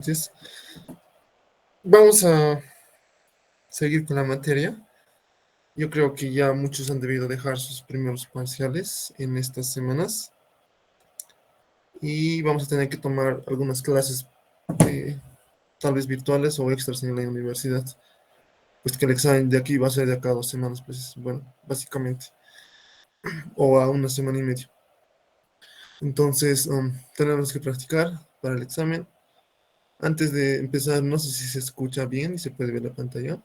Entonces, vamos a seguir con la materia. Yo creo que ya muchos han debido dejar sus primeros parciales en estas semanas y vamos a tener que tomar algunas clases tal vez virtuales o extras en la universidad, pues que el examen de aquí va a ser de acá a 2 semanas, pues bueno, básicamente, o a una semana y media. Entonces, tenemos que practicar para el examen. Antes de empezar, no sé si se escucha bien y se puede ver la pantalla.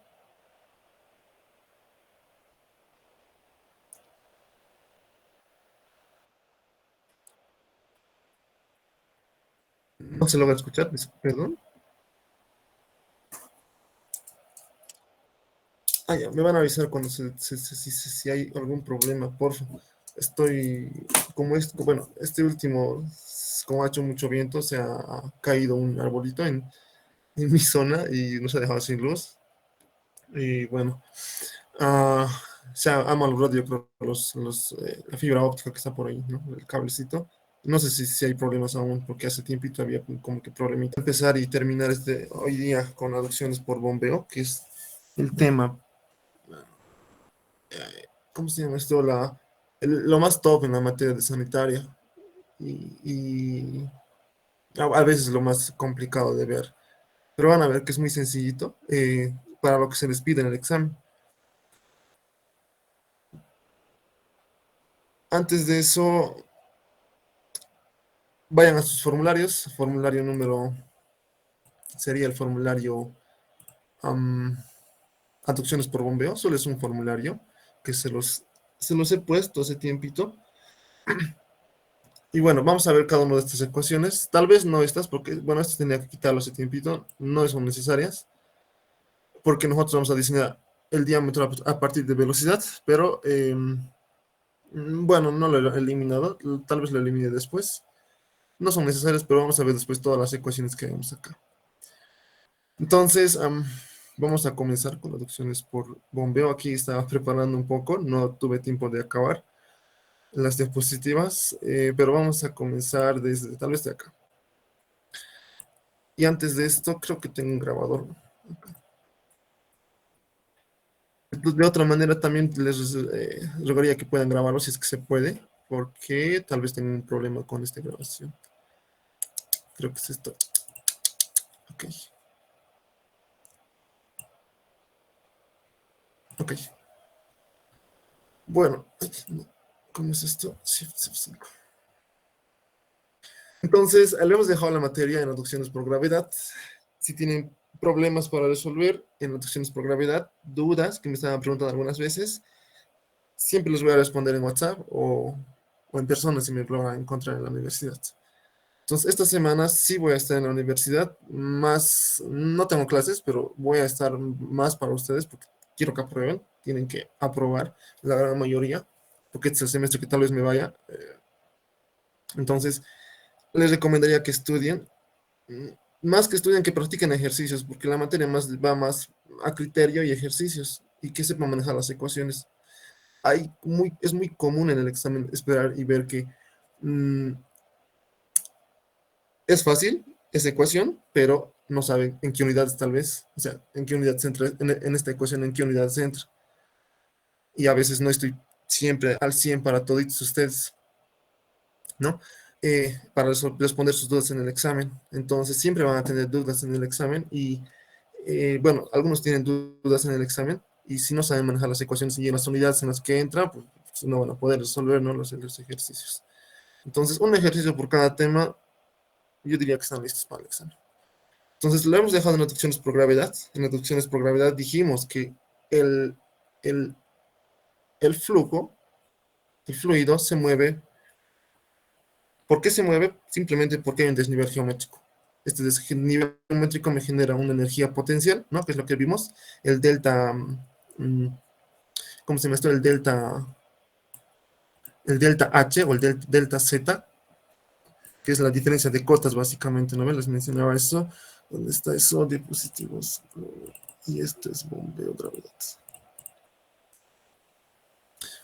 No se logra escuchar, perdón. Ah, ya, me van a avisar cuando si hay algún problema, por favor. Estoy, bueno, este último, como ha hecho mucho viento, se ha caído un arbolito en mi zona y nos ha dejado sin luz. Y bueno, ah, se ha malogrado, yo creo, la fibra óptica que está por ahí, ¿no? El cablecito. No sé si hay problemas aún, porque hace tiempito había como que problemita. Empezar y terminar hoy día con adopciones por bombeo, que es el tema. ¿Cómo se llama esto? Lo más top en la materia de sanitaria y a veces lo más complicado de ver. Pero van a ver que es muy sencillito para lo que se les pide en el examen. Antes de eso, vayan a sus formularios. Formulario número sería el formulario am, aducciones por bombeo. Solo es un formulario que se los he puesto hace tiempito. Y bueno, vamos a ver cada una de estas ecuaciones. Tal vez no estas, porque, bueno, estas tenía que quitarlo hace tiempito. No son necesarias, porque nosotros vamos a diseñar el diámetro a partir de velocidad, pero bueno, no lo he eliminado. Tal vez lo elimine después. No son necesarias, pero vamos a ver después todas las ecuaciones que vemos acá. Entonces, vamos a comenzar con reducciones por bombeo. Aquí estaba preparando un poco, no tuve tiempo de acabar las diapositivas, pero vamos a comenzar desde tal vez de acá. Y antes de esto, creo que tengo un grabador. De otra manera, también les rogaría que puedan grabarlo si es que se puede, porque tal vez tengan un problema con esta grabación. Creo que es esto. Ok. Ok. Bueno, ¿cómo es esto? Shift F5. Entonces, le hemos dejado la materia en aducciones por gravedad. Si tienen problemas para resolver en aducciones por gravedad, dudas que me estaban preguntando algunas veces, siempre les voy a responder en WhatsApp o en persona si me logran encontrar en la universidad. Entonces, esta semana sí voy a estar en la universidad, más, no tengo clases, pero voy a estar más para ustedes porque quiero que aprueben, tienen que aprobar la gran mayoría, porque este es el semestre que tal vez me vaya. Entonces, les recomendaría que estudien, mm, más que estudien, que practiquen ejercicios, porque la materia va más a criterio y ejercicios, y que sepan manejar las ecuaciones. Es muy común en el examen esperar y ver que mm, es fácil esa ecuación, pero no saben en qué unidades tal vez, o sea, en qué unidad se entra, en esta ecuación, en qué unidad se entra. Y a veces no estoy siempre al 100 para todos ustedes, ¿no? Para responder sus dudas en el examen. Entonces, siempre van a tener dudas en el examen y, bueno, algunos tienen dudas en el examen y si no saben manejar las ecuaciones y en las unidades en las que entran, pues no van a poder resolver, ¿no? los ejercicios. Entonces, un ejercicio por cada tema, yo diría que están listos para el examen. Entonces, lo hemos dejado en aducciones por gravedad. En aducciones por gravedad dijimos que el, el, el flujo, el fluido se mueve. ¿Por qué se mueve? Simplemente porque hay un desnivel geométrico. Este desnivel geométrico me genera una energía potencial, ¿no? Que es lo que vimos, el delta, ¿cómo se llama esto? El delta H o el delta Z, que es la diferencia de cotas básicamente, ¿no? Les mencionaba eso. ¿Dónde está eso? Diapositivos. Y esto es bombeo, gravedad.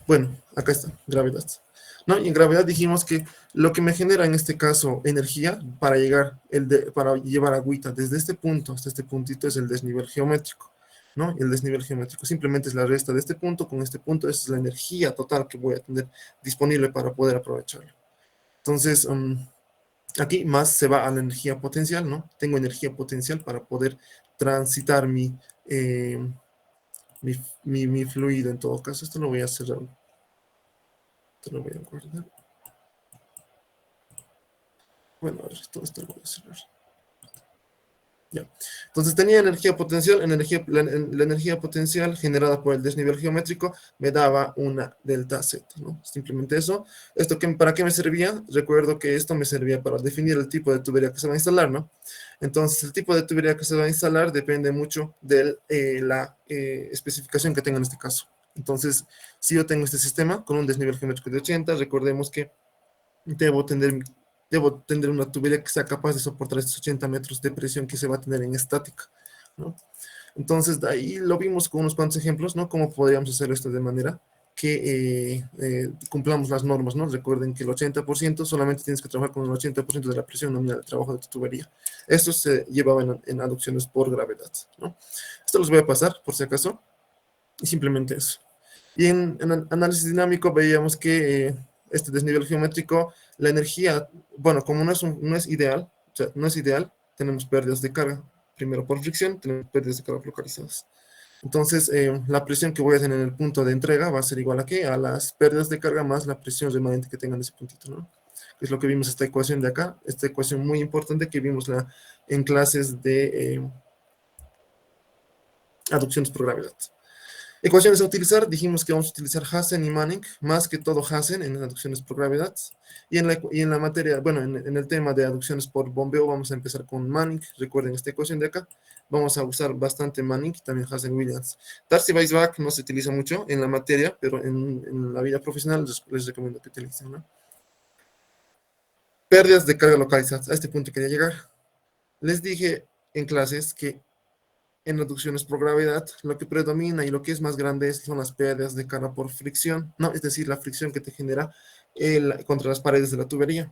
Bueno, acá está, gravedad. ¿no? Y en gravedad dijimos que lo que me genera en este caso energía para para llevar agüita desde este punto hasta este puntito es el desnivel geométrico, ¿no? El desnivel geométrico simplemente es la resta de este punto con este punto, esa es la energía total que voy a tener disponible para poder aprovecharlo. Entonces, aquí más se va a la energía potencial, ¿no? Tengo energía potencial para poder transitar eh, mi fluido en todo caso. Esto lo voy a cerrar, esto lo voy a guardar. Bueno, a ver, todo esto lo voy a cerrar. Ya. Entonces tenía energía potencial, la energía potencial generada por el desnivel geométrico me daba una delta Z, ¿no? Simplemente eso. ¿Para qué me servía? Recuerdo que esto me servía para definir el tipo de tubería que se va a instalar, ¿no? Entonces el tipo de tubería que se va a instalar depende mucho de la especificación que tenga en este caso. Entonces, si yo tengo este sistema con un desnivel geométrico de 80, recordemos que debo tener, debo tener una tubería que sea capaz de soportar estos 80 metros de presión que se va a tener en estática, ¿no? Entonces, de ahí lo vimos con unos cuantos ejemplos, ¿no? Cómo podríamos hacer esto de manera que cumplamos las normas, ¿no? Recuerden que el 80% solamente tienes que trabajar con el 80% de la presión nominal de trabajo de tu tubería. Esto se llevaba en aducciones por gravedad, ¿no? Esto los voy a pasar, por si acaso, y simplemente eso. Y en análisis dinámico veíamos que este desnivel geométrico, la energía, bueno, como no es ideal, o sea, no es ideal, tenemos pérdidas de carga. Primero por fricción, tenemos pérdidas de carga localizadas. Entonces, la presión que voy a tener en el punto de entrega va a ser igual a ¿qué? A las pérdidas de carga más la presión remanente que tenga en ese puntito, ¿no? Que es lo que vimos esta ecuación de acá, esta ecuación muy importante que vimos en clases de aducciones por gravedad. Ecuaciones a utilizar, dijimos que vamos a utilizar Hassen y Manning, más que todo Hassen en aducciones por gravedad. Y en la materia, bueno, en el tema de aducciones por bombeo, vamos a empezar con Manning. Recuerden esta ecuación de acá. Vamos a usar bastante Manning y también Hassen-Williams. Darcy-Weisbach no se utiliza mucho en la materia, pero en la vida profesional les recomiendo que utilicen, ¿no? Pérdidas de carga localizadas. A este punto quería llegar. Les dije en clases que en reducciones por gravedad, lo que predomina y lo que es más grande son las pérdidas de carga por fricción, ¿no? Es decir, la fricción que te genera contra las paredes de la tubería.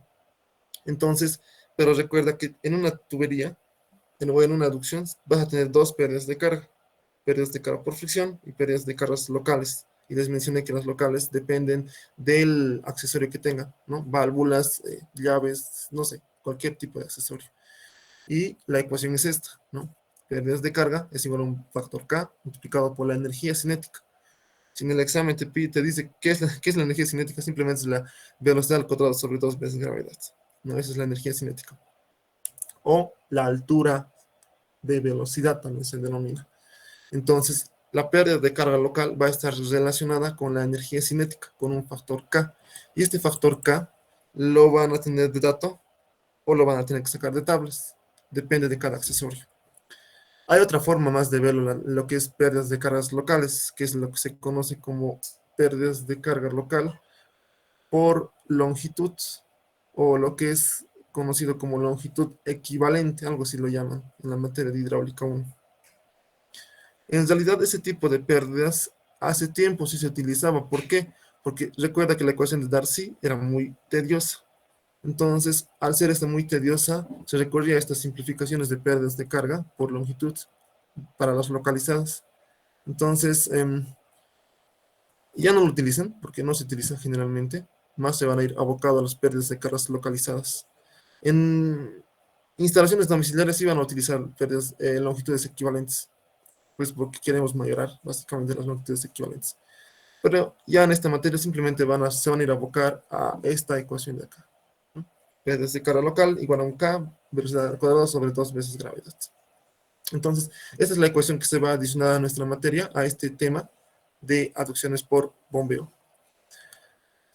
Entonces, pero recuerda que en una tubería, en una aducción, vas a tener dos pérdidas de carga por fricción y pérdidas de cargas locales. Y les mencioné que las locales dependen del accesorio que tengan, ¿no? Válvulas, llaves, no sé, cualquier tipo de accesorio. Y la ecuación es esta, ¿no? Pérdidas de carga es igual a un factor K multiplicado por la energía cinética. Si en el examen te dice qué es la energía cinética, simplemente es la velocidad al cuadrado sobre 2 veces gravedad. ¿No? Esa es la energía cinética. O la altura de velocidad también se denomina. Entonces, la pérdida de carga local va a estar relacionada con la energía cinética, con un factor K. Y este factor K lo van a tener de dato o lo van a tener que sacar de tablas. Depende de cada accesorio. Hay otra forma más de verlo, lo que es pérdidas de cargas locales, que es lo que se conoce como pérdidas de carga local por longitud, o lo que es conocido como longitud equivalente, algo así lo llaman en la materia de hidráulica 1. En realidad, ese tipo de pérdidas hace tiempo sí se utilizaba. ¿Por qué? Porque recuerda que la ecuación de Darcy era muy tediosa. Entonces, al ser esta muy tediosa, se recurría a estas simplificaciones de pérdidas de carga por longitud para las localizadas. Entonces, ya no lo utilizan porque no se utiliza generalmente, más se van a ir abocados a las pérdidas de cargas localizadas. En instalaciones domiciliarias sí van a utilizar pérdidas, longitudes equivalentes, pues porque queremos mayorar básicamente las longitudes equivalentes. Pero ya en esta materia simplemente se van a ir a abocar a esta ecuación de acá, ¿no? Pérdidas de carga local igual a un K, velocidad al cuadrado sobre 2 veces gravedad. Entonces, esta es la ecuación que se va a adicionar a nuestra materia, a este tema de aducciones por bombeo.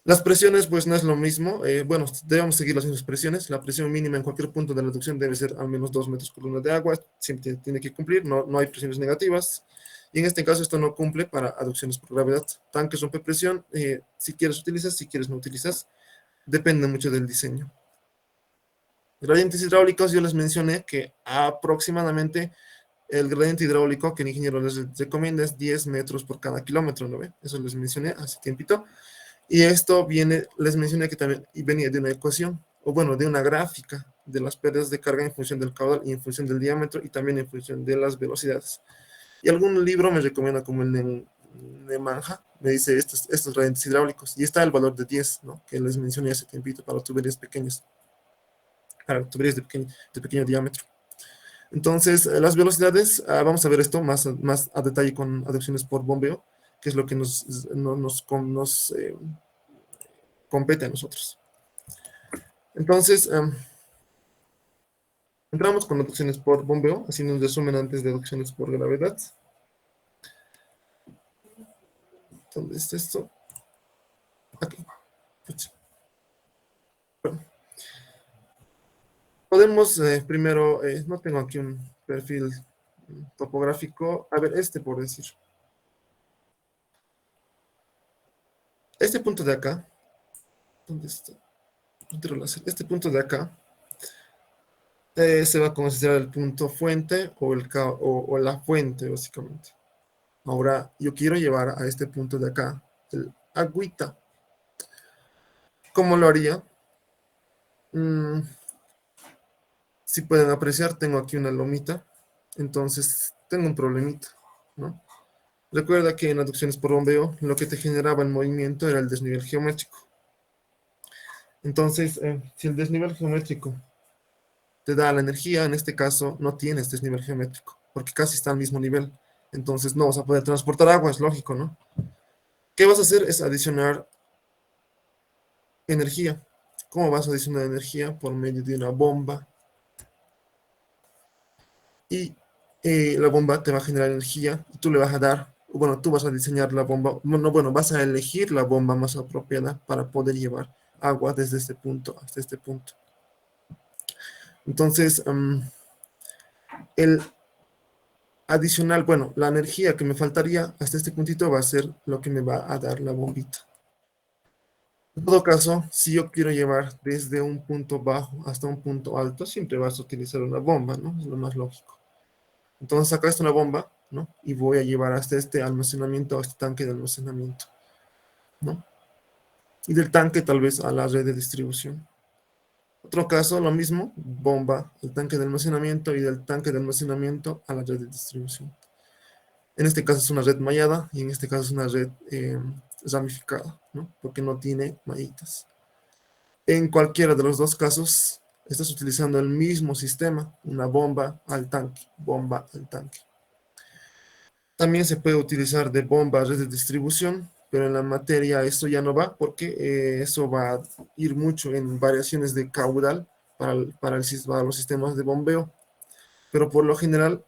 Las presiones, pues no es lo mismo. Bueno, debemos seguir las mismas presiones. La presión mínima en cualquier punto de la aducción debe ser al menos 2 metros columna de agua. Siempre tiene que cumplir, no hay presiones negativas. Y en este caso esto no cumple para aducciones por gravedad. Tanques rompe presión, si quieres utilizas, si quieres no utilizas. Depende mucho del diseño. Gradientes hidráulicos, yo les mencioné que aproximadamente el gradiente hidráulico que el ingeniero les recomienda es 10 metros por cada kilómetro, ¿no ve? Eso les mencioné hace tiempito. Y esto viene, les mencioné que también venía de una ecuación, o bueno, de una gráfica de las pérdidas de carga en función del caudal y en función del diámetro y también en función de las velocidades. Y algún libro me recomienda como el de Manja, me dice estos gradientes hidráulicos, y está el valor de 10, ¿no? Que les mencioné hace tiempito para tuberías pequeñas, para tuberías de pequeño diámetro. Entonces, las velocidades, vamos a ver esto más a detalle con adopciones por bombeo, que es lo que nos compete a nosotros. Entonces, entramos con adopciones por bombeo, haciendo un resumen antes de adopciones por gravedad. ¿Dónde está esto? Aquí. Bueno, podemos primero, no tengo aquí un perfil topográfico. A ver, por decir. Este punto de acá, ¿dónde está? Este punto de acá se va a considerar el punto fuente o la fuente, básicamente. Ahora, yo quiero llevar a este punto de acá el agüita. ¿Cómo lo haría? Si pueden apreciar, tengo aquí una lomita. Entonces, tengo un problemita, ¿no? Recuerda que en aducciones por bombeo, lo que te generaba el movimiento era el desnivel geométrico. Entonces, si el desnivel geométrico te da la energía, en este caso no tienes desnivel geométrico, porque casi está al mismo nivel. Entonces, no vas a poder transportar agua, es lógico, ¿no? ¿Qué vas a hacer? Es adicionar energía. ¿Cómo vas a adicionar energía? Por medio de una bomba. Y la bomba te va a generar energía y tú le vas a dar, bueno, tú vas a diseñar la bomba, bueno, vas a elegir la bomba más apropiada para poder llevar agua desde este punto hasta este punto. Entonces, el adicional, bueno, la energía que me faltaría hasta este puntito va a ser lo que me va a dar la bombita. En todo caso, si yo quiero llevar desde un punto bajo hasta un punto alto, siempre vas a utilizar una bomba, ¿no? Es lo más lógico. Entonces acá está una bomba, ¿no? Y voy a llevar hasta este almacenamiento, a este tanque de almacenamiento, ¿no? Y del tanque tal vez a la red de distribución. Otro caso, lo mismo, bomba, el tanque de almacenamiento y del tanque de almacenamiento a la red de distribución. En este caso es una red mallada y en este caso es una red ramificada, ¿no? Porque no tiene mallitas. En cualquiera de los dos casos, estás utilizando el mismo sistema, una bomba al tanque, bomba al tanque. También se puede utilizar de bomba a red de distribución, pero en la materia esto ya no va porque eso va a ir mucho en variaciones de caudal para los sistemas de bombeo. Pero por lo general,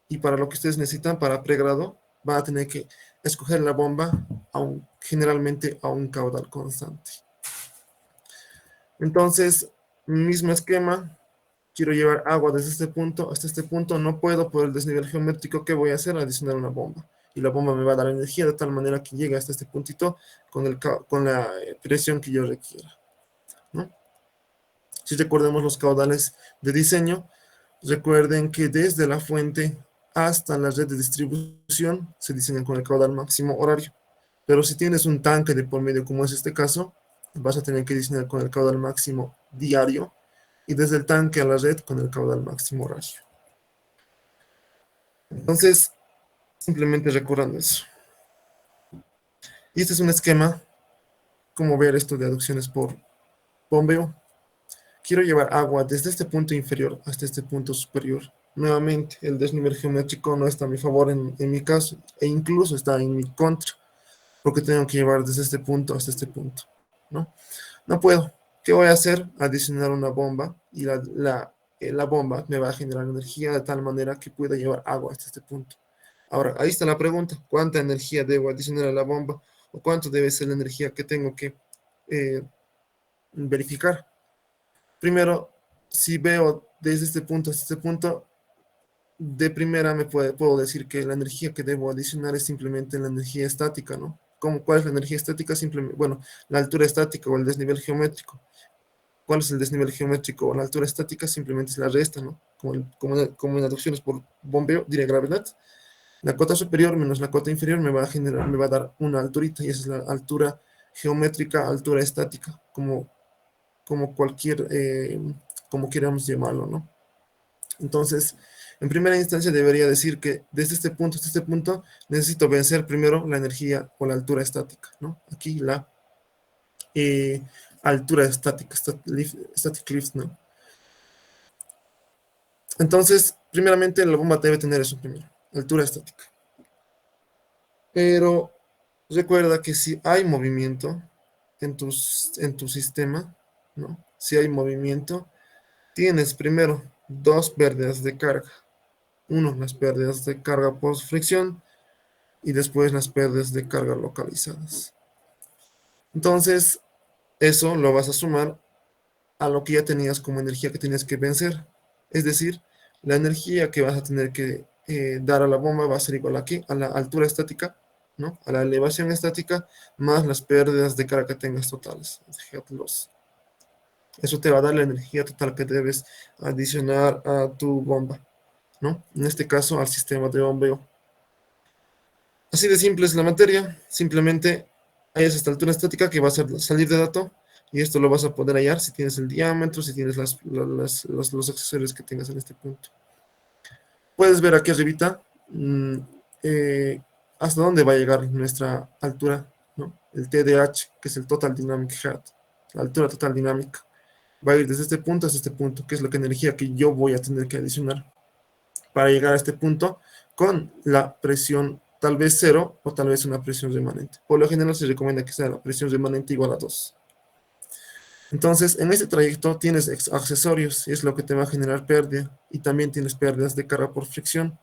y para lo que ustedes necesitan para pregrado, van a tener que escoger la bomba generalmente a un caudal constante. Entonces, mismo esquema, quiero llevar agua desde este punto hasta este punto, no puedo por el desnivel geométrico. ¿Qué voy a hacer? Adicionar una bomba. Y la bomba me va a dar energía de tal manera que llegue hasta este puntito con la presión que yo requiera, ¿no? Si recordemos los caudales de diseño, recuerden que desde la fuente hasta la red de distribución se diseñan con el caudal máximo horario. Pero si tienes un tanque de por medio, como es este caso, vas a tener que diseñar con el caudal máximo diario y desde el tanque a la red con el caudal máximo horario. Entonces, simplemente recordando eso. Y este es un esquema, como ver esto de aducciones por bombeo. Quiero llevar agua desde este punto inferior hasta este punto superior. Nuevamente, el desnivel geométrico no está a mi favor en mi caso, e incluso está en mi contra, porque tengo que llevar desde este punto hasta este punto, ¿no? No puedo. ¿Qué voy a hacer? Adicionar una bomba y la bomba me va a generar energía de tal manera que pueda llevar agua hasta este punto. Ahora, ahí está la pregunta. ¿Cuánta energía debo adicionar a la bomba? ¿O cuánto debe ser la energía que tengo que verificar? Primero, si veo desde este punto hasta este punto, de primera puedo decir que la energía que debo adicionar es simplemente la energía estática, ¿no? ¿Cuál es la energía estática? Simplemente, bueno, la altura estática o el desnivel geométrico. ¿Cuál es el desnivel geométrico o la altura estática? Simplemente es la resta, ¿no? Como en aducciones por bombeo, diré gravedad. La cota superior menos la cota inferior me va a dar una alturita y esa es la altura geométrica, altura estática, como cualquier, como queramos llamarlo, ¿no? Entonces, en primera instancia debería decir que desde este punto hasta este punto necesito vencer primero la energía o la altura estática, ¿no? Aquí la eh, altura estática, static lift, ¿no? Entonces, primeramente la bomba debe tener eso primero, altura estática. Pero recuerda que si hay movimiento en tu sistema, ¿no? Si hay movimiento, tienes primero dos pérdidas de carga. Uno, las pérdidas de carga por fricción y después las pérdidas de carga localizadas. Entonces, eso lo vas a sumar a lo que ya tenías como energía que tenías que vencer. Es decir, la energía que vas a tener que dar a la bomba va a ser igual aquí, a la altura estática, ¿no? A la elevación estática, más las pérdidas de carga que tengas totales. Eso te va a dar la energía total que debes adicionar a tu bomba, ¿no? En este caso, al sistema de bombeo. Así de simple es la materia, simplemente hayas esta altura estática que va a salir de dato y esto lo vas a poder hallar si tienes el diámetro, si tienes los accesorios que tengas en este punto. Puedes ver aquí arribita eh, hasta dónde va a llegar nuestra altura, ¿no? El TDH, que es el Total Dynamic Height, la altura total dinámica. Va a ir desde este punto hasta este punto, que es la energía que yo voy a tener que adicionar para llegar a este punto con la presión tal vez cero o tal vez una presión remanente. Por lo general se recomienda que sea la presión remanente igual a 2. Entonces, en este trayecto tienes accesorios y es lo que te va a generar pérdida y también tienes pérdidas de carga por fricción.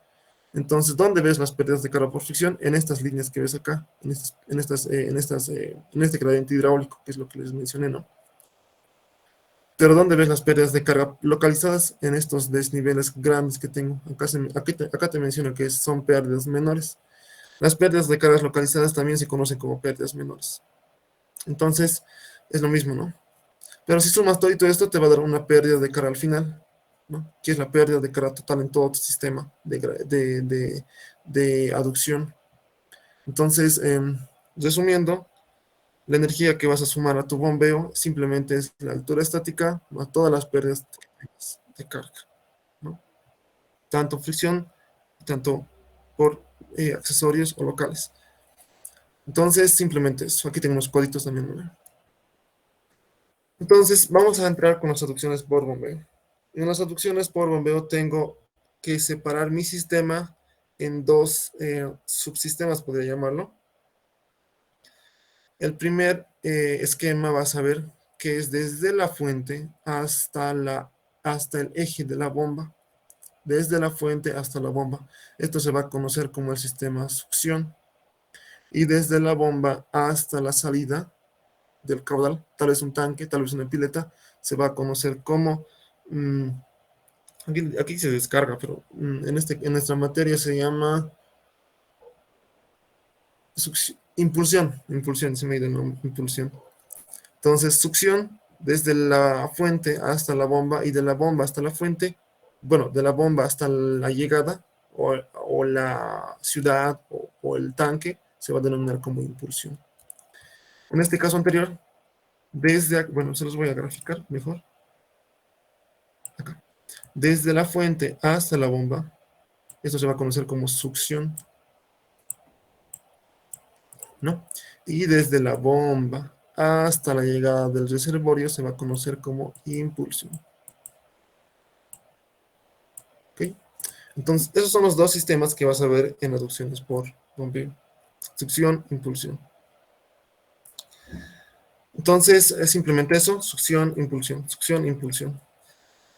Entonces, ¿dónde ves las pérdidas de carga por fricción? En estas líneas que ves acá, en este gradiente hidráulico, que es lo que les mencioné, ¿no? Pero ¿dónde ves las pérdidas de carga localizadas? En estos desniveles grandes que tengo. Acá te menciono que son pérdidas menores. Las pérdidas de cargas localizadas también se conocen como pérdidas menores. Entonces, es lo mismo, ¿no? Pero si sumas todo esto, te va a dar una pérdida de carga al final, ¿no? Que es la pérdida de carga total en todo tu sistema de aducción. Entonces, resumiendo, la energía que vas a sumar a tu bombeo simplemente es la altura estática más todas las pérdidas que tengas de carga, ¿no? Tanto fricción, tanto por accesorios o locales. Entonces, simplemente eso. Aquí tenemos códigos también, ¿no? Entonces, vamos a entrar con las aducciones por bombeo. En las aducciones por bombeo tengo que separar mi sistema en dos subsistemas, podría llamarlo. El primer esquema vas a ver que es desde la fuente hasta el eje de la bomba. Desde la fuente hasta la bomba. Esto se va a conocer como el sistema succión. Y desde la bomba hasta la salida del caudal, tal vez un tanque, tal vez una pileta, se va a conocer como, aquí se descarga, pero en nuestra materia se llama impulsión, se me ha ido el nombre, impulsión. Entonces, succión desde la fuente hasta la bomba y de la bomba hasta la fuente, bueno, de la bomba hasta la llegada o la ciudad o el tanque, se va a denominar como impulsión. En este caso anterior, bueno, se los voy a graficar mejor. Acá. Desde la fuente hasta la bomba, esto se va a conocer como succión, ¿no? Y desde la bomba hasta la llegada del reservorio se va a conocer como impulsión. ¿Ok? Entonces, esos son los dos sistemas que vas a ver en aducciones por bombeo. Succión, impulsión. Entonces, es simplemente eso, succión, impulsión.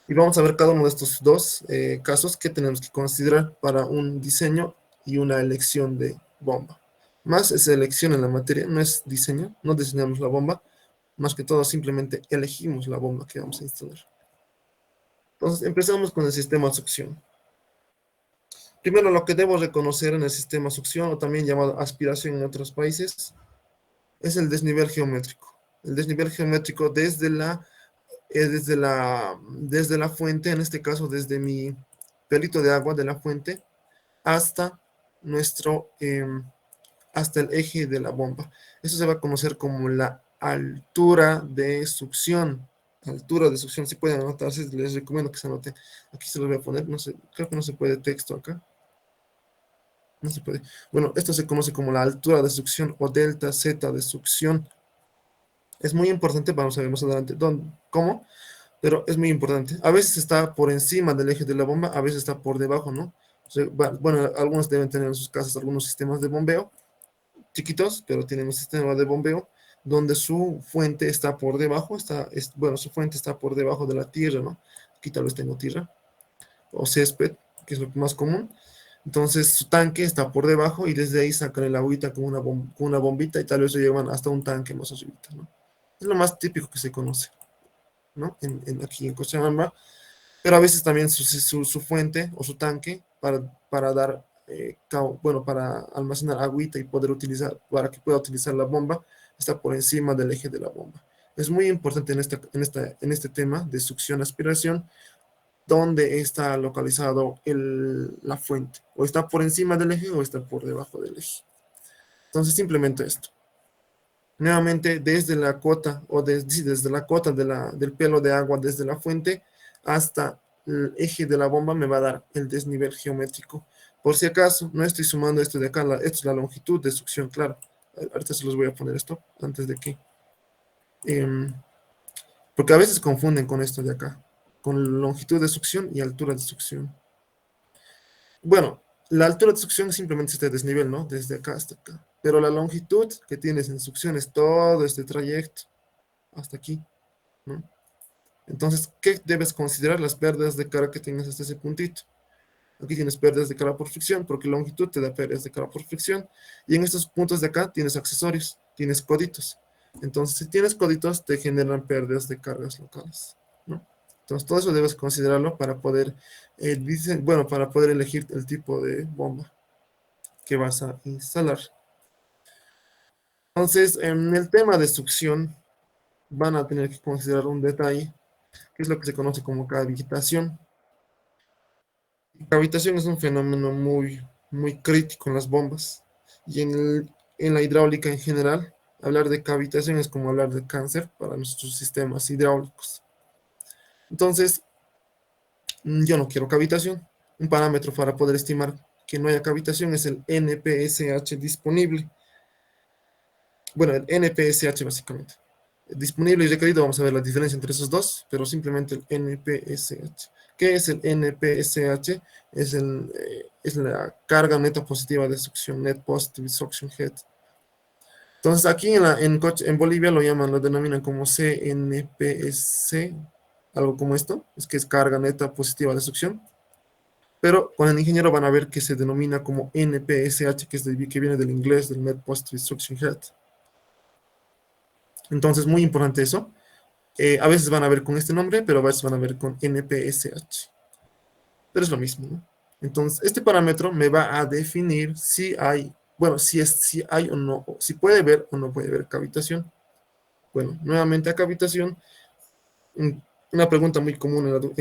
Y vamos a ver cada uno de estos dos casos que tenemos que considerar para un diseño y una elección de bomba. Más es elección en la materia, no es diseño, no diseñamos la bomba, más que todo simplemente elegimos la bomba que vamos a instalar. Entonces, empezamos con el sistema succión. Primero, lo que debo reconocer en el sistema succión, o también llamado aspiración en otros países, es el desnivel geométrico. El desnivel geométrico desde la fuente, en este caso desde mi pelito de agua de la fuente, hasta nuestro hasta el eje de la bomba. Eso se va a conocer como la altura de succión. Altura de succión, si pueden anotarse, les recomiendo que se anoten. Aquí se los voy a poner, no sé, creo que no se puede texto acá. No se puede. Bueno, esto se conoce como la altura de succión o delta Z de succión. Es muy importante, vamos a ver más adelante cómo, pero es muy importante. A veces está por encima del eje de la bomba, a veces está por debajo, ¿no? O sea, bueno, algunos deben tener en sus casas algunos sistemas de bombeo, chiquitos, pero tienen un sistema de bombeo donde su fuente está por debajo, bueno, su fuente está por debajo de la tierra, ¿no? Aquí tal vez tengo tierra o césped, que es lo más común. Entonces su tanque está por debajo y desde ahí sacan el agüita con una bombita y tal vez lo llevan hasta un tanque más arriba, ¿no? Es lo más típico que se conoce, ¿no? Aquí en Cochabamba, pero a veces también su fuente o su tanque para dar, bueno, para almacenar agüita y poder utilizar, para que pueda utilizar la bomba, está por encima del eje de la bomba. Es muy importante en este tema de succión-aspiración, dónde está localizado la fuente. O está por encima del eje o está por debajo del eje. Entonces, simplemente esto. Nuevamente, desde la cota sí, desde la cota del pelo de agua, desde la fuente hasta el eje de la bomba, me va a dar el desnivel geométrico. Por si acaso, no estoy sumando esto de acá, esto es la longitud de succión, claro. Ahorita se los voy a poner esto antes de que. em, Porque a veces confunden con esto de acá, con longitud de succión y altura de succión. Bueno, la altura de succión es simplemente este desnivel, ¿no? Desde acá hasta acá. Pero la longitud que tienes en succión es todo este trayecto hasta aquí, ¿no? Entonces, ¿qué debes considerar? Las pérdidas de carga que tengas hasta ese puntito. Aquí tienes pérdidas de carga por fricción, porque longitud te da pérdidas de carga por fricción. Y en estos puntos de acá tienes accesorios, tienes coditos. Entonces, si tienes coditos, te generan pérdidas de cargas locales, ¿no? Entonces, todo eso debes considerarlo para poder, bueno, para poder elegir el tipo de bomba que vas a instalar. Entonces, en el tema de succión, van a tener que considerar un detalle, que es lo que se conoce como cavitación. Cavitación es un fenómeno muy crítico en las bombas y en la hidráulica en general. Hablar de cavitación es como hablar de cáncer para nuestros sistemas hidráulicos. Entonces, yo no quiero cavitación. Un parámetro para poder estimar que no haya cavitación es el NPSH disponible. Bueno, el NPSH básicamente. Disponible y requerido, vamos a ver la diferencia entre esos dos, pero simplemente el NPSH. ¿Qué es el NPSH? Es la carga neta positiva de succión, Net Positive Suction Head. Entonces aquí en Bolivia lo denominan como CNPS, algo como esto, es que es carga neta positiva de succión. Pero con el ingeniero van a ver que se denomina como NPSH, que viene del inglés, del Net Positive Suction Head. Entonces, muy importante eso. A veces van a ver con este nombre, pero a veces van a ver con NPSH. Pero es lo mismo, ¿no? Entonces, este parámetro me va a definir si hay, bueno, si hay o no, si puede ver o no puede ver cavitación. Bueno, nuevamente a cavitación, una pregunta muy común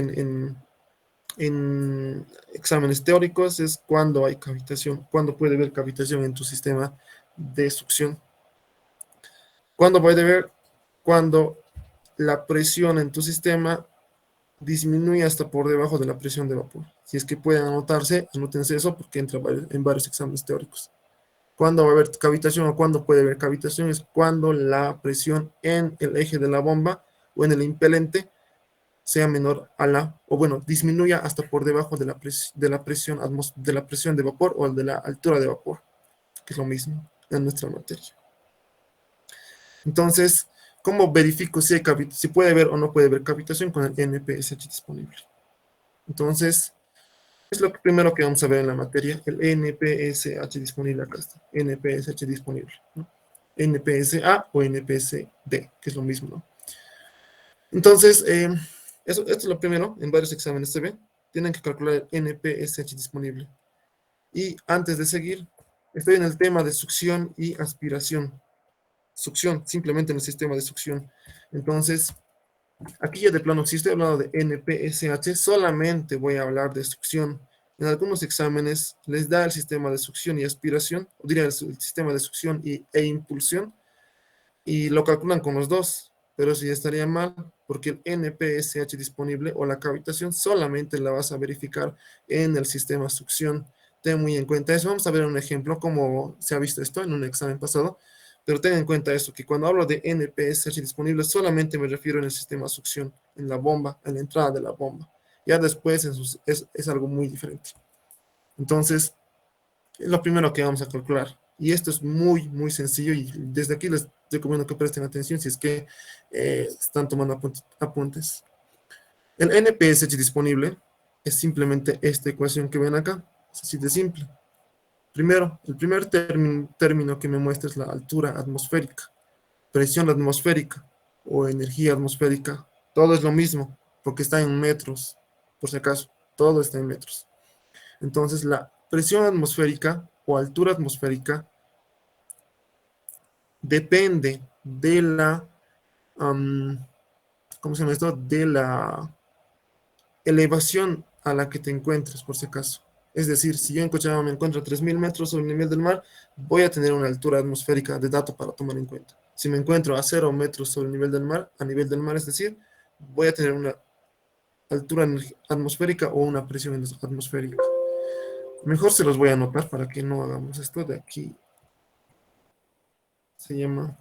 en exámenes teóricos es cuándo hay cavitación, cuándo puede haber cavitación en tu sistema de succión. ¿Cuándo puede ver? Cuando la presión en tu sistema disminuye hasta por debajo de la presión de vapor. Si es que pueden anotarse, anótense eso porque entra en varios exámenes teóricos. ¿Cuándo va a haber cavitación o cuándo puede haber cavitación? Es cuando la presión en el eje de la bomba o en el impelente sea menor o bueno, disminuya hasta por debajo de la presión de vapor o de la altura de vapor, que es lo mismo en nuestra materia. Entonces, ¿cómo verifico si puede haber o no puede haber cavitación con el NPSH disponible? Entonces, es lo primero que vamos a ver en la materia, el NPSH disponible, acá está, NPSH disponible, ¿no? NPSA o NPSD, que es lo mismo, ¿no? Entonces, esto es lo primero, en varios exámenes se ve, tienen que calcular el NPSH disponible. Y antes de seguir, estoy en el tema de succión y aspiración. Succión, simplemente en el sistema de succión. Entonces, aquí ya de plano, si estoy hablando de NPSH, solamente voy a hablar de succión. en algunos exámenes les da el sistema de succión y aspiración, o diría el sistema de succión e impulsión, y lo calculan con los dos, pero sí estaría mal, porque el NPSH disponible o la cavitación solamente la vas a verificar en el sistema succión. Ten muy en cuenta eso. Vamos a ver un ejemplo, cómo se ha visto esto en un examen pasado, pero ten en cuenta eso, que cuando hablo de NPSH disponible, solamente me refiero en el sistema succión, en la bomba, en la entrada de la bomba. Ya después es algo muy diferente. Entonces, es lo primero que vamos a calcular. Y esto es muy, muy sencillo y desde aquí les recomiendo que presten atención si es que están tomando apuntes. El NPSH disponible es simplemente esta ecuación que ven acá. Es así de simple. Primero, el primer término que me muestra es la altura atmosférica, presión atmosférica o energía atmosférica. Todo es lo mismo porque está en metros, por si acaso. Todo está en metros. Entonces, la presión atmosférica o altura atmosférica depende de la, ¿cómo se llama esto? De la elevación a la que te encuentres, por si acaso. Es decir, si yo en Cochabamba me encuentro a 3.000 metros sobre el nivel del mar, voy a tener una altura atmosférica de dato para tomar en cuenta. Si me encuentro a 0 metros sobre el nivel del mar, a nivel del mar, es decir, voy a tener una altura atmosférica o una presión atmosférica. Mejor se los voy a anotar para que no hagamos esto de aquí. Se llama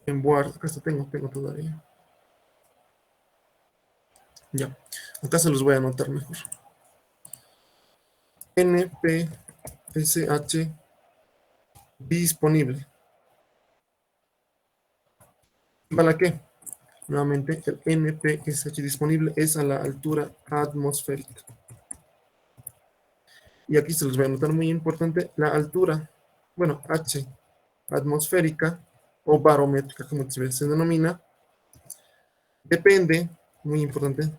en Board. Acá está, tengo todavía. Ya, acá se los voy a anotar mejor. NPSH disponible. ¿Para qué? Nuevamente, el NPSH disponible es a la altura atmosférica. Y aquí se los voy a anotar muy importante, la altura, bueno, H atmosférica o barométrica, como se denomina, depende, muy importante,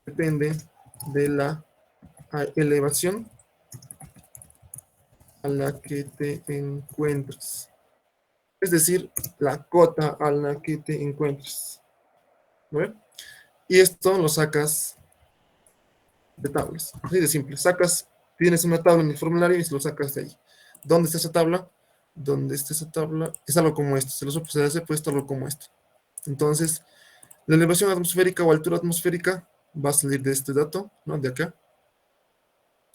depende de la elevación a la que te encuentres. Es decir, la cota a la que te encuentres. ¿No? Y esto lo sacas de tablas. Así de simple. Tienes una tabla en el formulario y lo sacas de ahí. ¿Dónde está esa tabla? ¿Dónde está esa tabla? Es algo como esto. Se les he puesto algo como esto. Entonces, la elevación atmosférica o altura atmosférica va a salir de este dato, ¿no? De acá.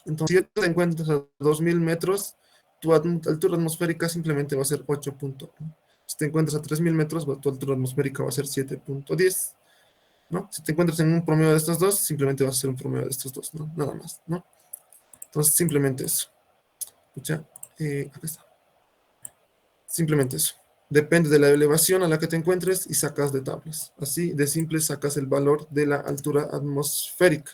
Entonces, si te encuentras a 2.000 metros, tu altura atmosférica simplemente va a ser 8.1. Si te encuentras a 3.000 metros, tu altura atmosférica va a ser 7.10. ¿No? Si te encuentras en un promedio de estos dos, simplemente vas a ser un promedio de estos dos, ¿no? Nada más, ¿no? Entonces, simplemente eso. Escucha, acá está. Simplemente eso. Depende de la elevación a la que te encuentres y sacas de tablas. Así de simple sacas el valor de la altura atmosférica.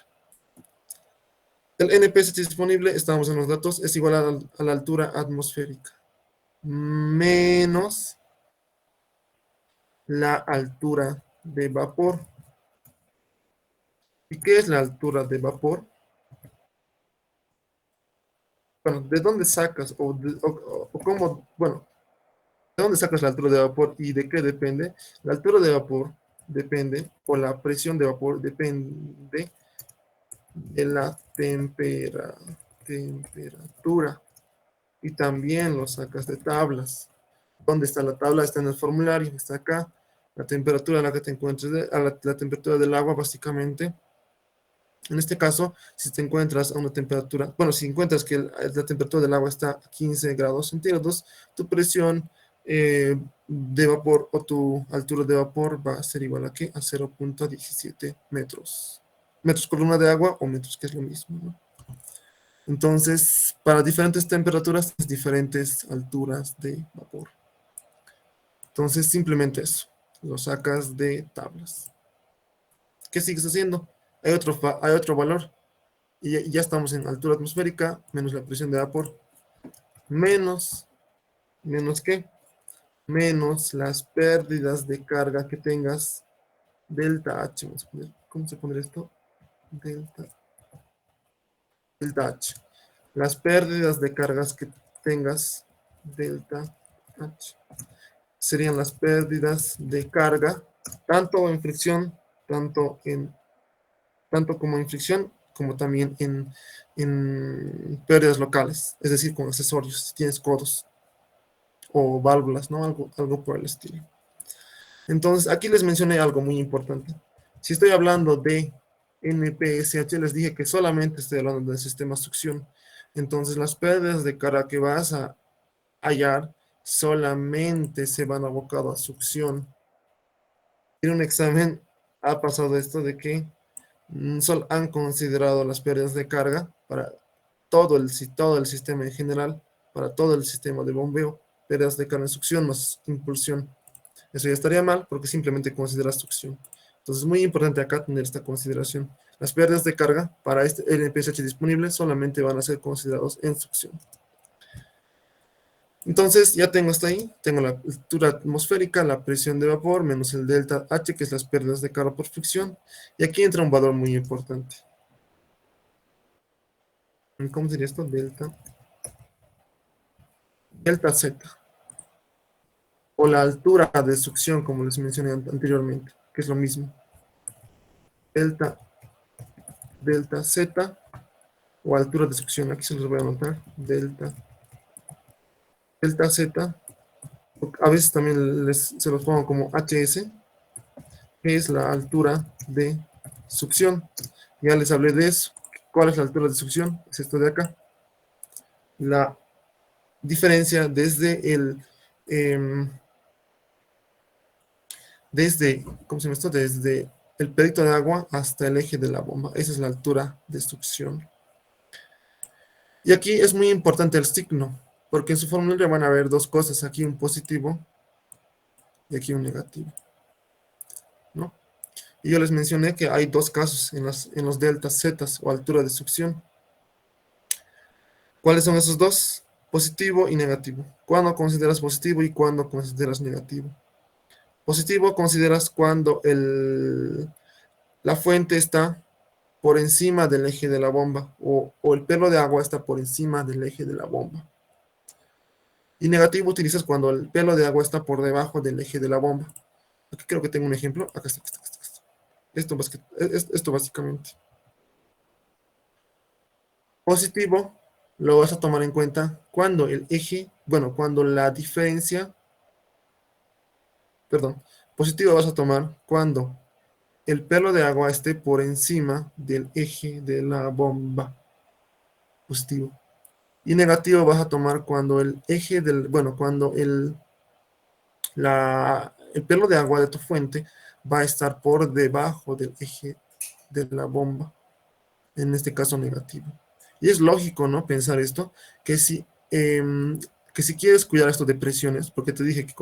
El NPSH disponible, estamos en los datos, es igual a la altura atmosférica menos la altura de vapor. ¿Y qué es la altura de vapor? Bueno, ¿de dónde sacas o cómo, bueno, de dónde sacas la altura de vapor y de qué depende? La altura de vapor depende, o la presión de vapor depende de la temperatura. Y también lo sacas de tablas. ¿Dónde está la tabla? Está en el formulario, está acá. La temperatura a la que te encuentres, la temperatura del agua básicamente. En este caso, si te encuentras a una temperatura, bueno, si encuentras que la temperatura del agua está a 15 grados centígrados, tu presión de vapor o tu altura de vapor va a ser igual a ¿qué? A 0.17 metros. Metros columna de agua o metros, que es lo mismo, ¿no? Entonces, para diferentes temperaturas, diferentes alturas de vapor. Entonces, simplemente eso. Lo sacas de tablas. ¿Qué sigues haciendo? Hay otro valor. Y ya estamos en altura atmosférica, menos la presión de vapor, menos ¿qué? Menos las pérdidas de carga que tengas, delta H. ¿Cómo se pone esto? Delta H. Las pérdidas de cargas que tengas, delta H, serían las pérdidas de carga, tanto en fricción, tanto en tanto como en fricción, como también en pérdidas locales, es decir, con accesorios, si tienes codos o válvulas, ¿no? Algo por el estilo. Entonces, aquí les mencioné algo muy importante. Si estoy hablando de NPSH, les dije que solamente estoy hablando del sistema succión. Entonces, las pérdidas de carga que vas a hallar solamente se van abocado a succión. En un examen ha pasado esto de que solo han considerado las pérdidas de carga para todo el sistema en general, para todo el sistema de bombeo, pérdidas de carga en succión más impulsión. Eso ya estaría mal porque simplemente considera succión. Entonces es muy importante acá tener esta consideración. Las pérdidas de carga para este NPSH disponible solamente van a ser considerados en succión. Entonces ya tengo hasta ahí, tengo la altura atmosférica, la presión de vapor, menos el delta H, que es las pérdidas de carga por fricción. Y aquí entra un valor muy importante. ¿Cómo sería esto? Delta Z, o la altura de succión, como les mencioné anteriormente, que es lo mismo. Delta, delta Z, o altura de succión, aquí se los voy a anotar, delta Z, a veces también se los pongo como HS, que es la altura de succión. Ya les hablé de eso. ¿Cuál es la altura de succión? Es esto de acá. La diferencia ¿cómo se llama esto? Desde el pedito de agua hasta el eje de la bomba. Esa es la altura de succión. Y aquí es muy importante el signo, porque en su formulario van a ver dos cosas. Aquí un positivo y aquí un negativo, ¿no? Y yo les mencioné que hay dos casos en los deltas Z o altura de succión. ¿Cuáles son esos dos? Positivo y negativo. ¿Cuándo consideras positivo y cuándo consideras negativo? Positivo consideras cuando la fuente está por encima del eje de la bomba o el pelo de agua está por encima del eje de la bomba. Y negativo utilizas cuando el pelo de agua está por debajo del eje de la bomba. Aquí creo que tengo un ejemplo. Acá está, acá está, acá está. Esto básicamente. Positivo lo vas a tomar en cuenta cuando el eje, bueno, cuando la diferencia, perdón, positivo vas a tomar cuando el pelo de agua esté por encima del eje de la bomba. Positivo. Y negativo vas a tomar cuando el eje bueno, cuando el pelo de agua de tu fuente va a estar por debajo del eje de la bomba, en este caso negativo. Y es lógico, ¿no? Pensar esto, que si quieres cuidar esto de presiones, porque te dije que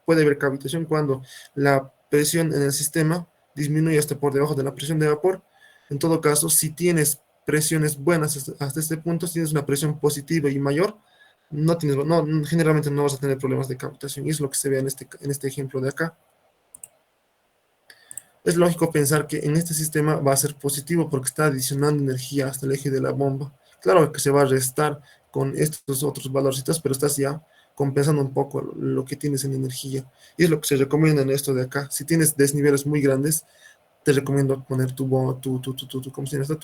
puede haber cavitación cuando la presión en el sistema disminuye hasta por debajo de la presión de vapor. En todo caso, si tienes presiones buenas hasta este punto, si tienes una presión positiva y mayor, generalmente no vas a tener problemas de cavitación. Y es lo que se ve en este ejemplo de acá. Es lógico pensar que en este sistema va a ser positivo porque está adicionando energía hasta el eje de la bomba. Claro que se va a restar con estos otros valorcitos, pero estás ya compensando un poco lo que tienes en energía. Y es lo que se recomienda en esto de acá. Si tienes desniveles muy grandes, te recomiendo poner ¿cómo se llama esto?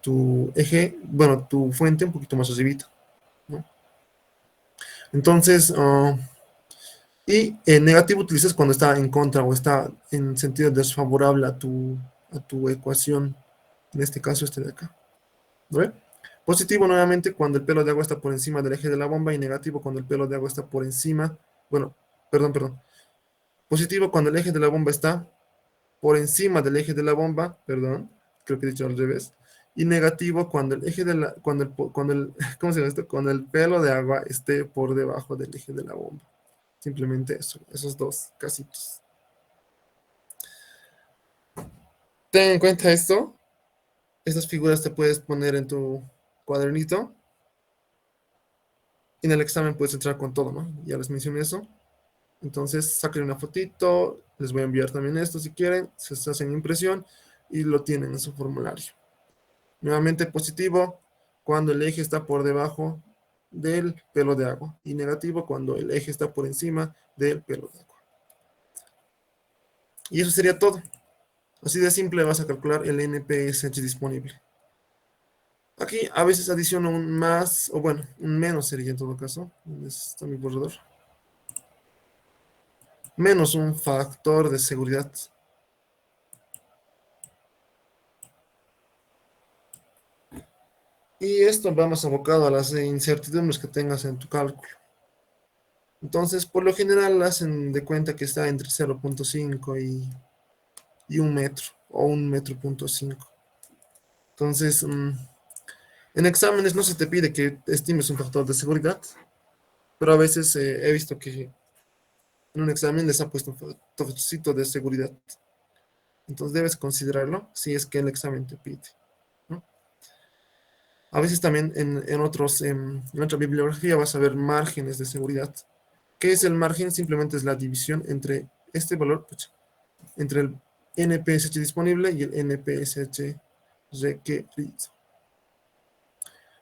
Tu eje, bueno, tu fuente un poquito más arribita, ¿no? Entonces, y negativo utilizas cuando está en contra o está en sentido desfavorable a tu ecuación, en este caso este de acá. ¿No? Positivo nuevamente cuando el pelo de agua está por encima del eje de la bomba y negativo cuando el pelo de agua está por encima, bueno, perdón. Positivo cuando el eje de la bomba está por encima del eje de la bomba, perdón, creo que he dicho al revés. Y negativo cuando el eje de la, ¿cómo se llama esto? Cuando el pelo de agua esté por debajo del eje de la bomba. Simplemente eso, esos dos casitos. Ten en cuenta esto. Estas figuras te puedes poner en tu cuadernito. Y en el examen puedes entrar con todo, ¿no? Ya les mencioné eso. Entonces, saquen una fotito. Les voy a enviar también esto si quieren. Se hacen impresión y lo tienen en su formulario. Nuevamente positivo cuando el eje está por debajo del pelo de agua. Y negativo cuando el eje está por encima del pelo de agua. Y eso sería todo. Así de simple vas a calcular el NPSH disponible. Aquí a veces adiciono un más, o bueno, un menos sería en todo caso. ¿Dónde está mi borrador? Menos un factor de seguridad. Y esto va más abocado a las incertidumbres que tengas en tu cálculo. Entonces, por lo general, hacen de cuenta que está entre 0,5 y 1 metro, o 1,5 metros. Entonces, en exámenes no se te pide que estimes un factor de seguridad, pero a veces he visto que en un examen les ha puesto un factorcito de seguridad. Entonces debes considerarlo si es que el examen te pide, ¿no? A veces también en otra bibliografía vas a ver márgenes de seguridad. ¿Qué es el margen? Simplemente es la división entre este valor, pucha, entre el NPSH disponible y el NPSH requerido.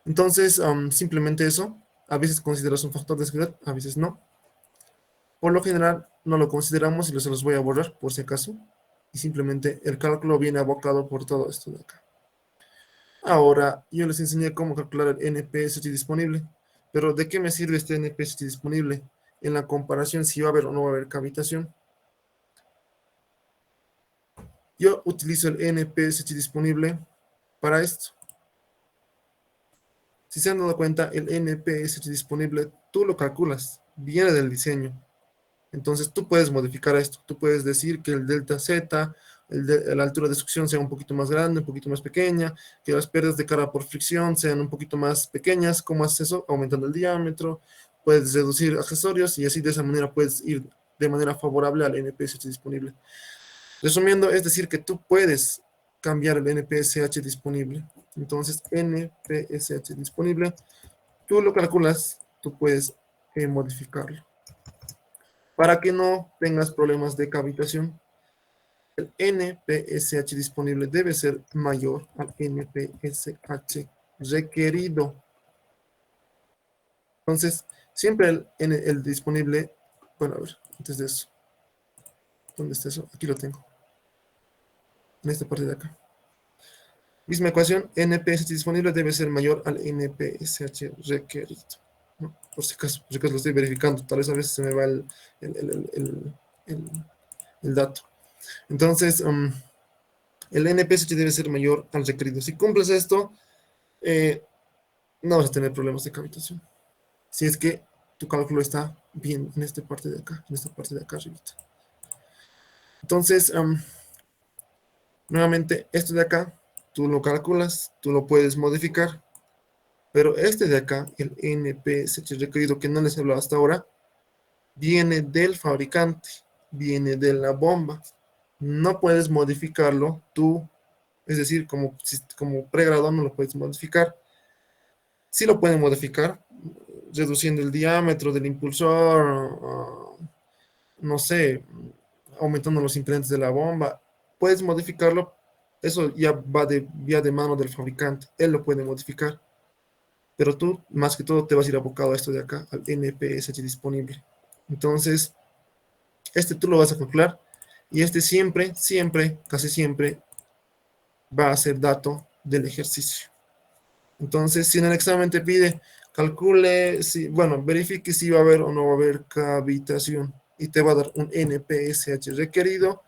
Entonces, simplemente eso. A veces consideras un factor de seguridad, a veces no. Por lo general, no lo consideramos y se los voy a borrar por si acaso. Y simplemente el cálculo viene abocado por todo esto de acá. Ahora, yo les enseñé cómo calcular el NPSH disponible. Pero, ¿de qué me sirve este NPSH disponible? En la comparación si va a haber o no va a haber cavitación. Yo utilizo el NPSH disponible para esto. Si se han dado cuenta, el NPSH disponible tú lo calculas, viene del diseño. Entonces tú puedes modificar esto. Tú puedes decir que el delta Z, la altura de succión sea un poquito más grande, un poquito más pequeña, que las pérdidas de carga por fricción sean un poquito más pequeñas. ¿Cómo haces eso? Aumentando el diámetro. Puedes reducir accesorios y así de esa manera puedes ir de manera favorable al NPSH disponible. Resumiendo, es decir, que tú puedes cambiar el NPSH disponible. Entonces, NPSH disponible, tú lo calculas, tú puedes modificarlo. Para que no tengas problemas de cavitación, el NPSH disponible debe ser mayor al NPSH requerido. Entonces, siempre el disponible, bueno, a ver, antes de eso, ¿dónde está eso? Aquí lo tengo, en esta parte de acá. Misma ecuación, NPSH disponible debe ser mayor al NPSH requerido, ¿no? Por si acaso lo estoy verificando, tal vez a veces se me va el, el- el- el- el dato. Entonces, el NPSH debe ser mayor al requerido. Si cumples esto, eh, no vas a tener problemas de cavitación. Si es que tu cálculo está bien en esta parte de acá, en esta parte de acá arriba. Entonces, nuevamente, esto de acá, tú lo calculas, tú lo puedes modificar, pero este de acá, el NPSH requerido que no les he hablado hasta ahora, viene del fabricante, viene de la bomba. No puedes modificarlo tú, es decir, como pregrado no lo puedes modificar. Sí lo pueden modificar, reduciendo el diámetro del impulsor, no sé, aumentando los impedentes de la bomba. Puedes modificarlo, eso ya va de vía de mano del fabricante, él lo puede modificar, pero tú más que todo te vas a ir abocado a esto de acá, al NPSH disponible. Entonces, este tú lo vas a calcular y este siempre, siempre, casi siempre va a ser dato del ejercicio. Entonces, si en el examen te pide, calcule, si, bueno, verifique si va a haber o no va a haber cavitación y te va a dar un NPSH requerido,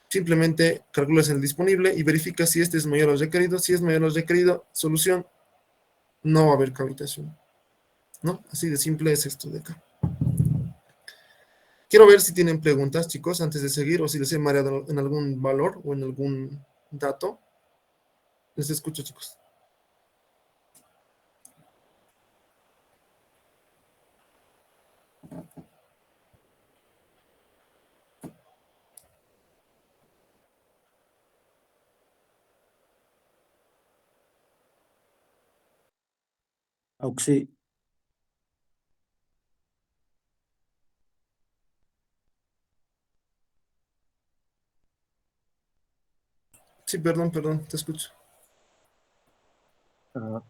simplemente calculas el disponible y verifica si este es mayor al requerido. Si es mayor al requerido, solución, no va a haber cavitación, ¿no? Así de simple es esto de acá. Quiero ver si tienen preguntas, chicos, antes de seguir o si les he mareado en algún valor o en algún dato. Les escucho, chicos. Auxi, Sí, perdón, te escucho.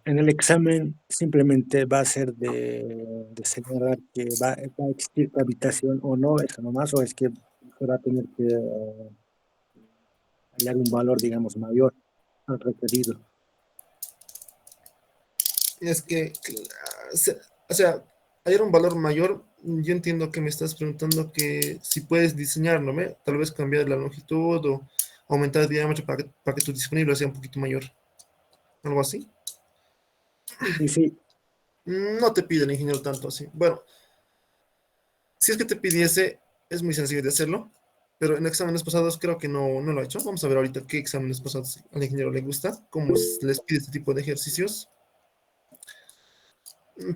en el examen simplemente va a ser de señalar que va a existir cavitación o no, eso nomás, o es que se va a tener que hallar un valor, digamos, mayor al requerido. Es que, o sea, hallar un valor mayor, yo entiendo que me estás preguntando que si puedes diseñarlo, ¿ve? Tal vez cambiar la longitud o aumentar el diámetro para que tu disponible sea un poquito mayor. Algo así. Y sí, No te pide el ingeniero tanto así. Bueno, si es que te pidiese, es muy sencillo de hacerlo, pero en exámenes pasados creo que no lo ha hecho. Vamos a ver ahorita qué exámenes pasados al ingeniero le gusta, cómo les pide este tipo de ejercicios.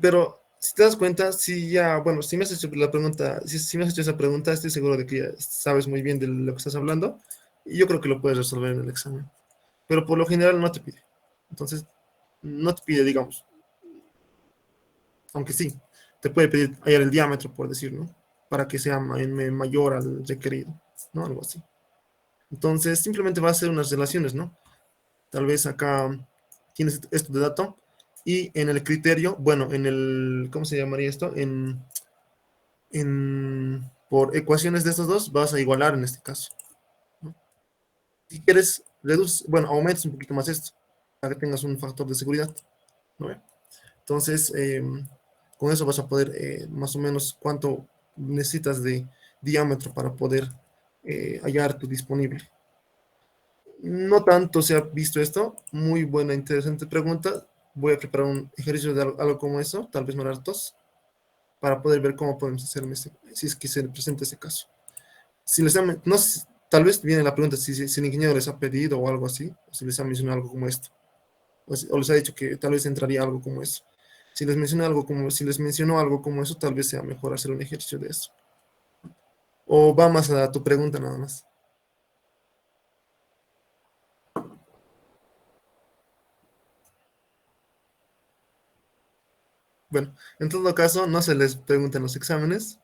Pero si te das cuenta, si ya, bueno, si me has hecho la pregunta, si me has hecho esa pregunta, estoy seguro de que ya sabes muy bien de lo que estás hablando y yo creo que lo puedes resolver en el examen. Pero por lo general no te pide. Entonces, no te pide, digamos, aunque sí, te puede pedir hallar el diámetro, por decir, ¿no? Para que sea mayor al requerido, ¿no? Algo así. Entonces, simplemente va a ser unas relaciones, ¿no? Tal vez acá tienes esto de dato y en el criterio, bueno, en el, ¿cómo se llamaría esto? Por ecuaciones de estos dos vas a igualar en este caso, ¿no? Si quieres, reduces, bueno, aumentas un poquito más esto, para que tengas un factor de seguridad, ¿no? Entonces, con eso vas a poder más o menos cuánto necesitas de diámetro para poder hallar tu disponible. No tanto se ha visto esto. Muy buena, interesante pregunta. Voy a preparar un ejercicio de algo como eso, tal vez no hartos, para poder ver cómo podemos hacer si es que se presenta ese caso. Si les han, no sé, tal vez viene la pregunta si el ingeniero les ha pedido o algo así, o si les ha mencionado algo como esto, o les ha dicho que tal vez entraría algo como eso. Si les mencionó algo como eso, tal vez sea mejor hacer un ejercicio de eso. O va más a tu pregunta nada más. Bueno, en todo caso, no se les pregunta en los exámenes.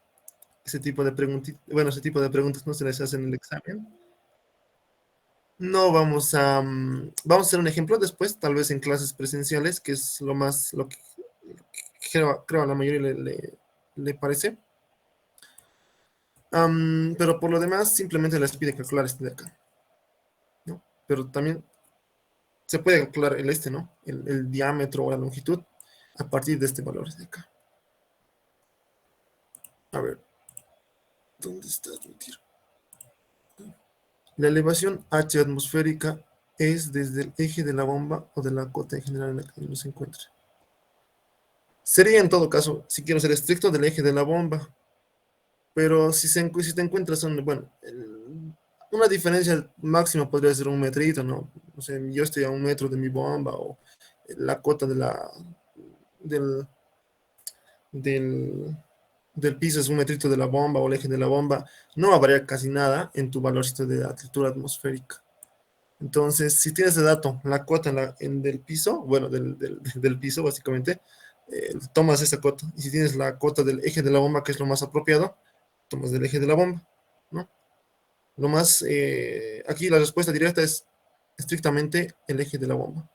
Ese tipo de preguntitas, bueno, ese tipo de preguntas no se les hace en el examen. No vamos a hacer un ejemplo después, tal vez en clases presenciales, que es lo que creo a la mayoría le parece. Pero por lo demás, simplemente les pide calcular este de acá, ¿no? Pero también se puede calcular el este, ¿no? El diámetro o la longitud a partir de este valor de acá. A ver, ¿dónde está mi tiro? La elevación H atmosférica es desde el eje de la bomba o de la cota en general en la que uno se encuentra. Sería en todo caso, si quiero ser estricto, del eje de la bomba, pero si te encuentras, bueno, una diferencia máxima podría ser un metrito, ¿no? O sea, yo estoy a 1 metro de mi bomba o la cota del, del, del piso es 1 metrito de la bomba o el eje de la bomba, no va a variar casi nada en tu valorcito de altura atmosférica. Entonces, si tienes de dato la cota del piso, bueno, del piso básicamente, tomas esa cota. Y si tienes la cota del eje de la bomba, que es lo más apropiado, tomas del eje de la bomba, ¿no? Aquí la respuesta directa es estrictamente el eje de la bomba.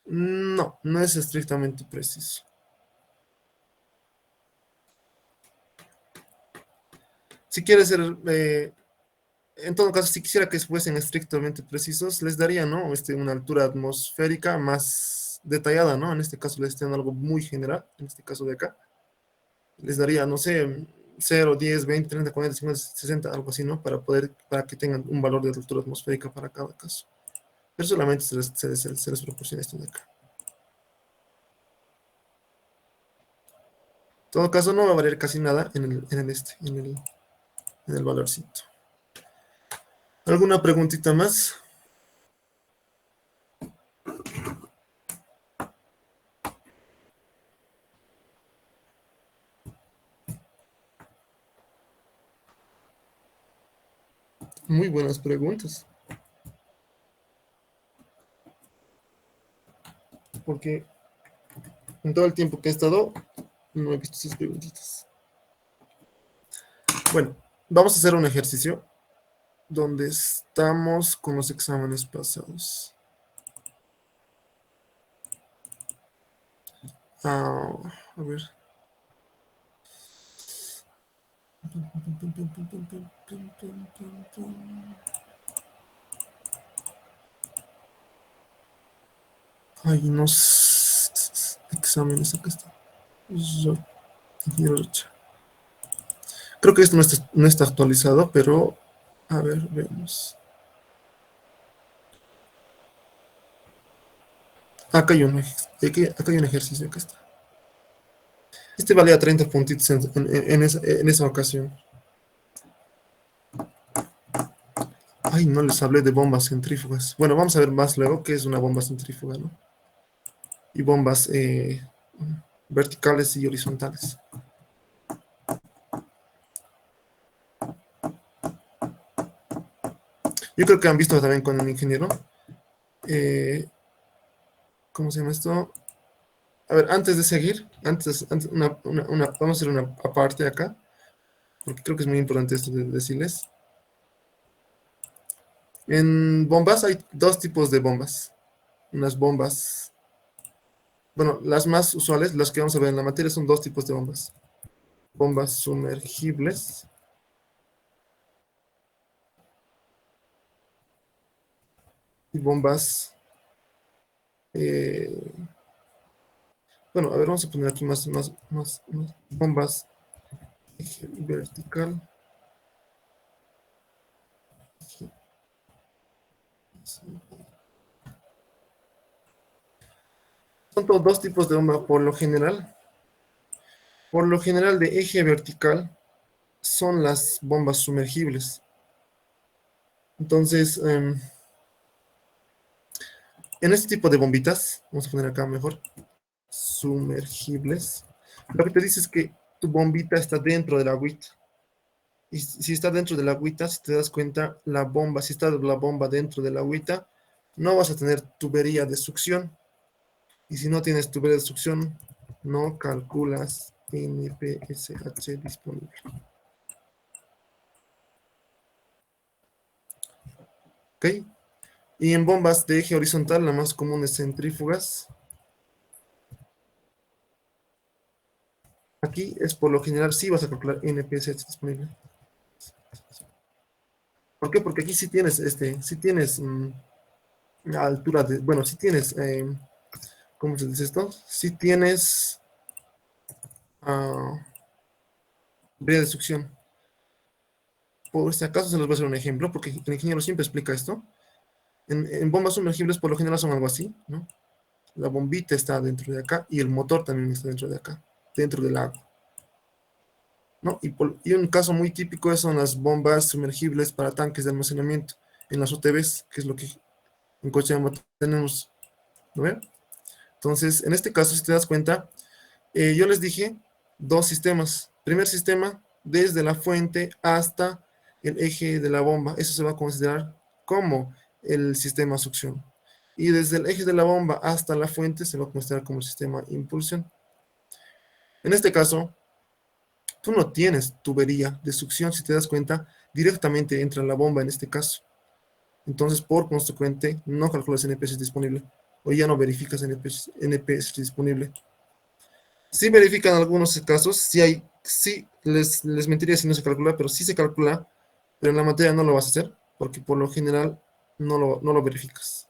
No, no es estrictamente preciso. Si quieres ser, en todo caso, si quisiera que fuesen estrictamente precisos, les daría, ¿no? Una altura atmosférica más detallada, ¿no? En este caso les estoy dando algo muy general, en este caso de acá. Les daría, no sé, 0, 10, 20, 30, 40, 50, 60, algo así, ¿no? Para que tengan un valor de altura atmosférica para cada caso. Pero solamente se les proporciona esto de acá. En todo caso, no va a variar casi nada en el valorcito. ¿Alguna preguntita más? Muy buenas preguntas. Porque en todo el tiempo que he estado, no he visto esas preguntitas. Bueno, vamos a hacer un ejercicio donde estamos con los exámenes pasados. A ver. Ay, no exámenes, acá está. Ingeniero Rocha. Creo que esto no está actualizado, pero a ver, vemos. Acá hay acá hay un ejercicio, acá está. Este valía 30 puntitos en esa ocasión. Ay, no les hablé de bombas centrífugas. Bueno, vamos a ver más luego qué es una bomba centrífuga, ¿no? Y bombas verticales y horizontales. Yo creo que han visto también con un ingeniero. ¿Cómo se llama esto? A ver, antes de seguir, vamos a hacer una aparte acá, porque creo que es muy importante esto de decirles. En bombas hay dos tipos de bombas. Unas bombas, bueno, las más usuales, las que vamos a ver en la materia, son dos tipos de bombas. Bombas sumergibles y bombas, eh, bueno, a ver, vamos a poner aquí más bombas vertical. Son todos dos tipos de bomba por lo general. Por lo general de eje vertical son las bombas sumergibles. Entonces, en este tipo de bombitas, vamos a poner acá mejor, sumergibles, lo que te dice es que tu bombita está dentro del agüita. Y si está dentro de la agüita, si te das cuenta, la bomba, si está la bomba dentro de la agüita, no vas a tener tubería de succión. Y si no tienes tubería de succión, no calculas NPSH disponible. ¿Ok? Y en bombas de eje horizontal, la más común es centrífugas. Aquí es por lo general sí vas a calcular NPSH disponible. ¿Por qué? Porque aquí sí tienes, sí tienes altura de, bueno, sí tienes, ¿cómo se dice esto? Sí tienes vía de succión. Por si acaso se les voy a hacer un ejemplo, porque el ingeniero siempre explica esto. En bombas sumergibles por lo general son algo así, ¿no? La bombita está dentro de acá y el motor también está dentro de acá, dentro del agua, ¿no? Y un caso muy típico son las bombas sumergibles para tanques de almacenamiento en las UTVs, que es lo que en Cochabamba tenemos, ¿no ven? Entonces, en este caso, si te das cuenta, yo les dije dos sistemas. Primer sistema, desde la fuente hasta el eje de la bomba. Eso se va a considerar como el sistema succión. Y desde el eje de la bomba hasta la fuente se va a considerar como el sistema impulsión. En este caso, tú no tienes tubería de succión, si te das cuenta, directamente entra la bomba en este caso. Entonces, por consecuente, no calculas NPS disponible o ya no verificas NPS disponible. Sí verifican algunos casos, sí les mentiría si no se calcula, pero sí se calcula, pero en la materia no lo vas a hacer, porque por lo general no lo verificas.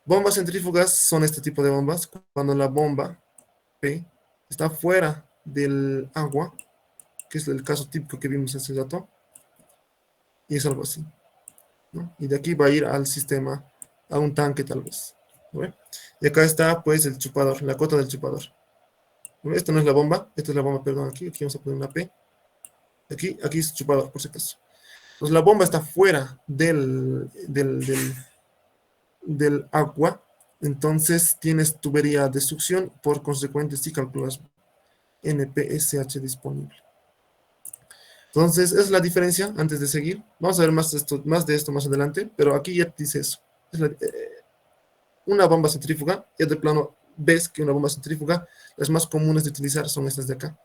Bombas centrífugas son este tipo de bombas, cuando la bomba P está fuera del agua, que es el caso típico que vimos hace rato, y es algo así, ¿no? Y de aquí va a ir al sistema, a un tanque tal vez, ¿no? Y acá está pues el chupador, la cota del chupador. Esta no es la bomba, esta es la bomba, perdón, aquí vamos a poner una P. Aquí es chupador, por si acaso. Entonces la bomba está fuera del agua, entonces tienes tubería de succión, por consecuente si calculas NPSH disponible. Entonces, esa es la diferencia antes de seguir. Vamos a ver más de esto más adelante, pero aquí ya dice eso. Una bomba centrífuga, ya de plano ves que una bomba centrífuga, las más comunes de utilizar son estas de acá.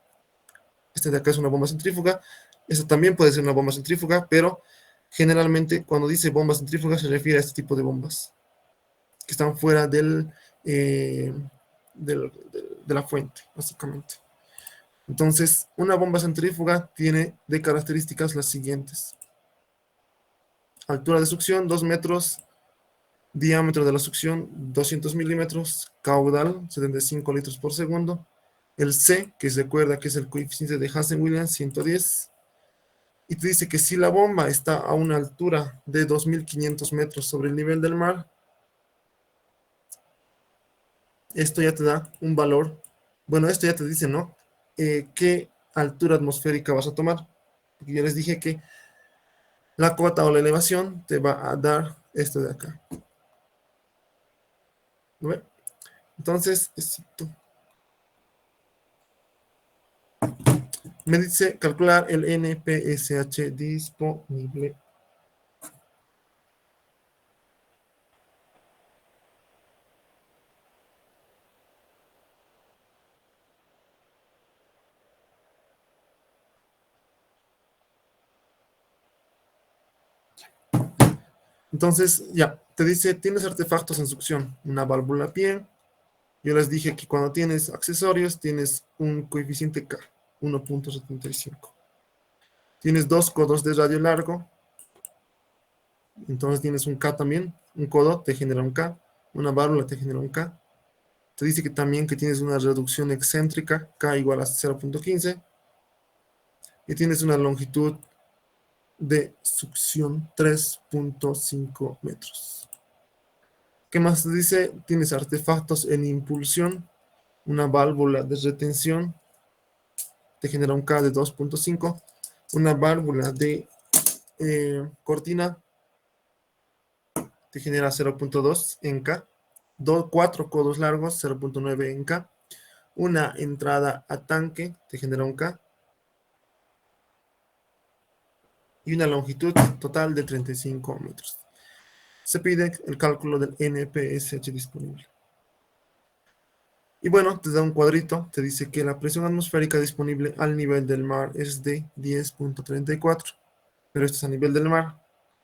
Esta de acá es una bomba centrífuga, esta también puede ser una bomba centrífuga, pero generalmente cuando dice bomba centrífuga se refiere a este tipo de bombas, que están fuera de la fuente, básicamente. Entonces, una bomba centrífuga tiene de características las siguientes. Altura de succión, 2 metros, Diámetro de la succión, 200 milímetros. Caudal, 75 litros por segundo. El C, que se recuerda que es el coeficiente de Hansen-Williams, 110. Y te dice que si la bomba está a una altura de 2.500 metros sobre el nivel del mar, esto ya te da un valor. Bueno, esto ya te dice, ¿no? ¿Qué altura atmosférica vas a tomar? Porque yo les dije que la cota o la elevación te va a dar esto de acá. ¿No ve? Entonces, me dice calcular el NPSH disponible. Entonces, ya, te dice, tienes artefactos en succión, una válvula a pie. Yo les dije que cuando tienes accesorios, tienes un coeficiente K, 1.75. Tienes dos codos de radio largo, entonces tienes un K también. Un codo te genera un K, una válvula te genera un K. Te dice que también que tienes una reducción excéntrica, K igual a 0.15. Y tienes una longitud de succión 3.5 metros. ¿Qué más te dice? Tienes artefactos en impulsión, una válvula de retención, te genera un K de 2.5, una válvula de cortina, te genera 0.2 en K, cuatro codos largos, 0.9 en K, una entrada a tanque, te genera un K, y una longitud total de 35 metros. Se pide el cálculo del NPSH disponible. Y bueno, te da un cuadrito, te dice que la presión atmosférica disponible al nivel del mar es de 10.34, pero esto es a nivel del mar.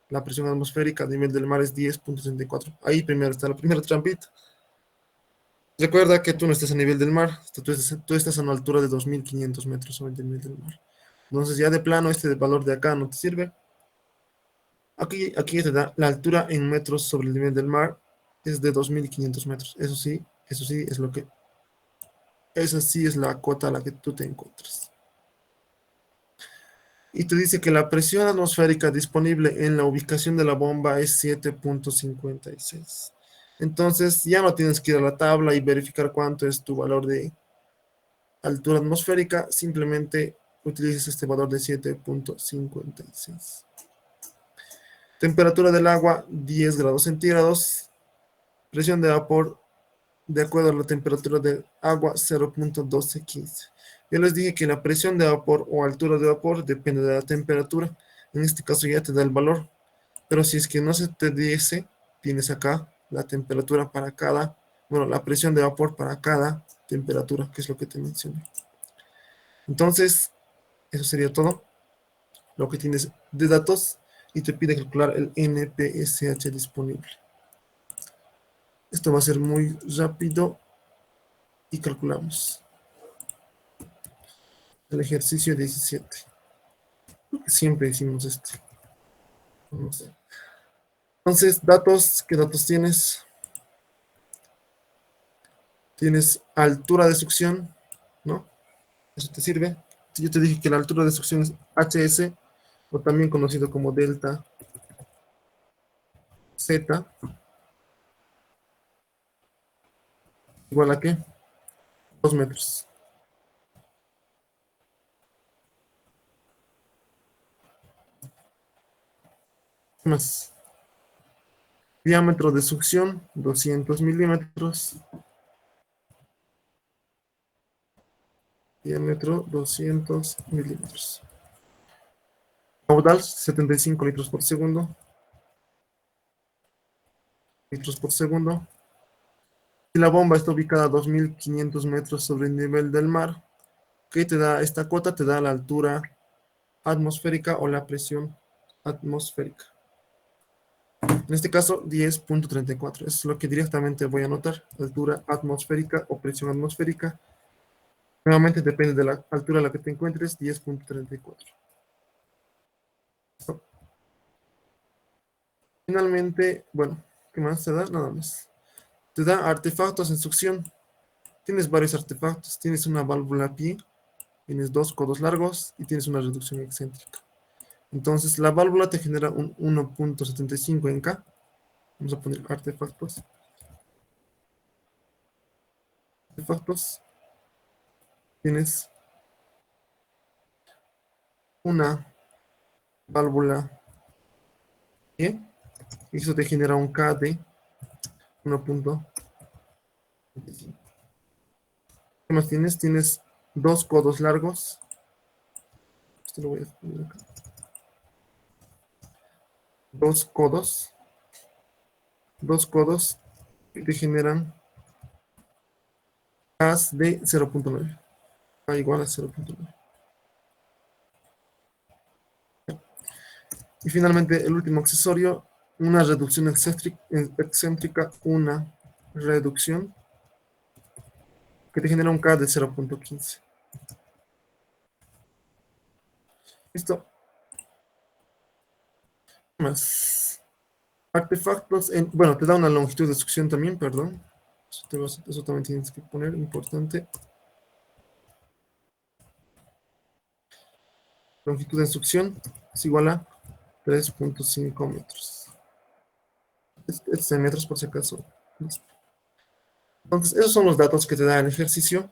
La presión atmosférica a nivel del mar es 10.34. Ahí primero está la primera trampita. Recuerda que tú no estás a nivel del mar, tú estás a una altura de 2.500 metros sobre el nivel del mar. Entonces ya de plano este valor de acá no te sirve. Aquí te da la altura en metros sobre el nivel del mar es de 2.500 metros. Eso sí es lo que, esa sí es la cota a la que tú te encuentras. Y te dice que la presión atmosférica disponible en la ubicación de la bomba es 7.56. Entonces ya no tienes que ir a la tabla y verificar cuánto es tu valor de altura atmosférica, simplemente utilizas este valor de 7.56. Temperatura del agua 10 grados centígrados. Presión de vapor de acuerdo a la temperatura del agua 0.1215. Yo les dije que la presión de vapor o altura de vapor depende de la temperatura. En este caso ya te da el valor. Pero si es que no se te diese, tienes acá la temperatura para cada, bueno, la presión de vapor para cada temperatura, que es lo que te mencioné. Entonces, eso sería todo lo que tienes de datos y te pide calcular el NPSH disponible. Esto va a ser muy rápido y calculamos. El ejercicio 17. Siempre hicimos esto. Entonces, datos, ¿qué datos tienes? Tienes altura de succión, ¿no? Eso te sirve. Yo te dije que la altura de succión es HS, o también conocido como delta Z, igual a ¿qué? 2 metros. ¿Qué más? Diámetro de succión, 200 milímetros. Diámetro, 200 milímetros. Caudal, 75 litros por segundo. Litros por segundo. Si la bomba está ubicada a 2.500 metros sobre el nivel del mar, ¿qué te da esta cota? Te da la altura atmosférica o la presión atmosférica. En este caso, 10.34. Eso es lo que directamente voy a anotar. Altura atmosférica o presión atmosférica. Nuevamente depende de la altura a la que te encuentres, 10.34. Finalmente, bueno, ¿Qué más te da? Nada más. Te da artefactos en succión. Tienes varios artefactos. Tienes una válvula a pie, tienes dos codos largos y tienes una reducción excéntrica. Entonces, la válvula te genera un 1.75 en K. Vamos a poner artefactos. Artefactos. Tienes una válvula pie y eso te genera un K de 1.75. ¿Qué más tienes? Tienes dos codos largos. Esto lo voy a poner acá. Dos codos que te generan gas de 0.9. A igual a 0.9. Y finalmente el último accesorio, una reducción excéntrica, una reducción que te genera un K de 0.15. Listo. Más artefactos, bueno, te da una longitud de succión también, perdón. Eso también tienes que poner, importante. Longitud de succión es igual a 3.5 metros. Este es en metros por si acaso. Entonces, esos son los datos que te da el ejercicio.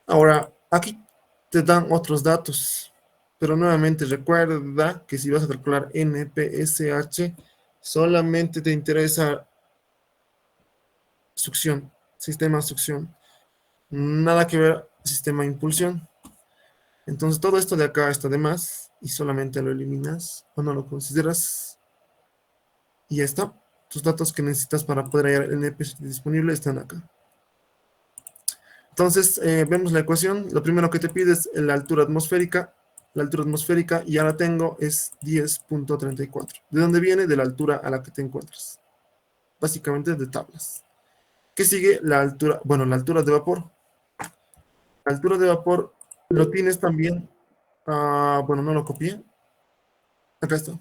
Ahora, aquí te dan otros datos, pero nuevamente recuerda que si vas a calcular NPSH, solamente te interesa succión, sistema succión. Nada que ver sistema impulsión. Entonces todo esto de acá está de más y solamente lo eliminas o no lo consideras. Y ya está. Tus datos que necesitas para poder hallar el NPSH disponible están acá. Entonces, vemos la ecuación. Lo primero que te pide es la altura atmosférica. La altura atmosférica ya la tengo, es 10.34. ¿De dónde viene? De la altura a la que te encuentras. Básicamente de tablas. ¿Qué sigue? La altura, bueno, la altura de vapor. La altura de vapor lo tienes también, bueno, no lo copié. Acá está.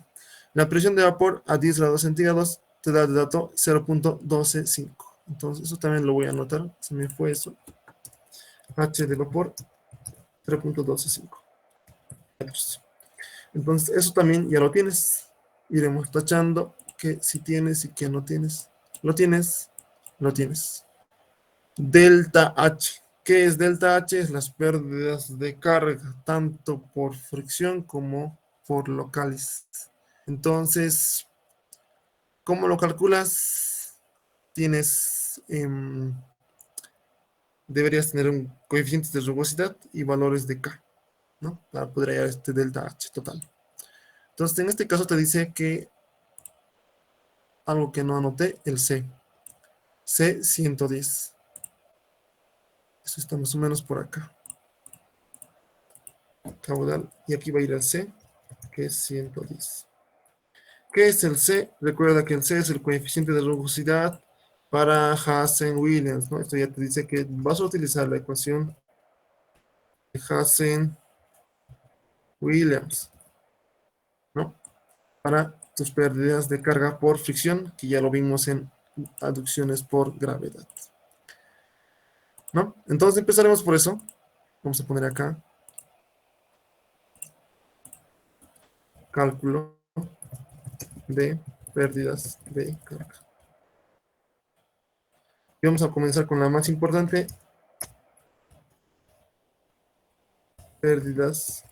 La presión de vapor a 10 grados centígrados te da el dato 0.125. Entonces, eso también lo voy a anotar. Se me fue eso. H de vapor 0.125 metros. Entonces, eso también ya lo tienes. Iremos tachando que si tienes y que no tienes. Lo tienes, lo tienes. Delta H. ¿Qué es delta H? Es las pérdidas de carga, tanto por fricción como por locales. Entonces, ¿cómo lo calculas? Tienes, deberías tener un coeficiente de rugosidad y valores de K, ¿no? Para poder hallar este delta H total. Entonces, en este caso te dice que algo que no anoté, el C. C 110. Eso está más o menos por acá. Caudal. Y aquí va a ir el C, que es 110. ¿Qué es el C? Recuerda que el C es el coeficiente de rugosidad para Hazen-Williams, ¿no? Esto ya te dice que vas a utilizar la ecuación de Hazen-Williams, ¿no? Para tus pérdidas de carga por fricción, que ya lo vimos en aducciones por gravedad, ¿no? Entonces empezaremos por eso. Vamos a poner acá cálculo de pérdidas de carga. Y vamos a comenzar con la más importante. Pérdidas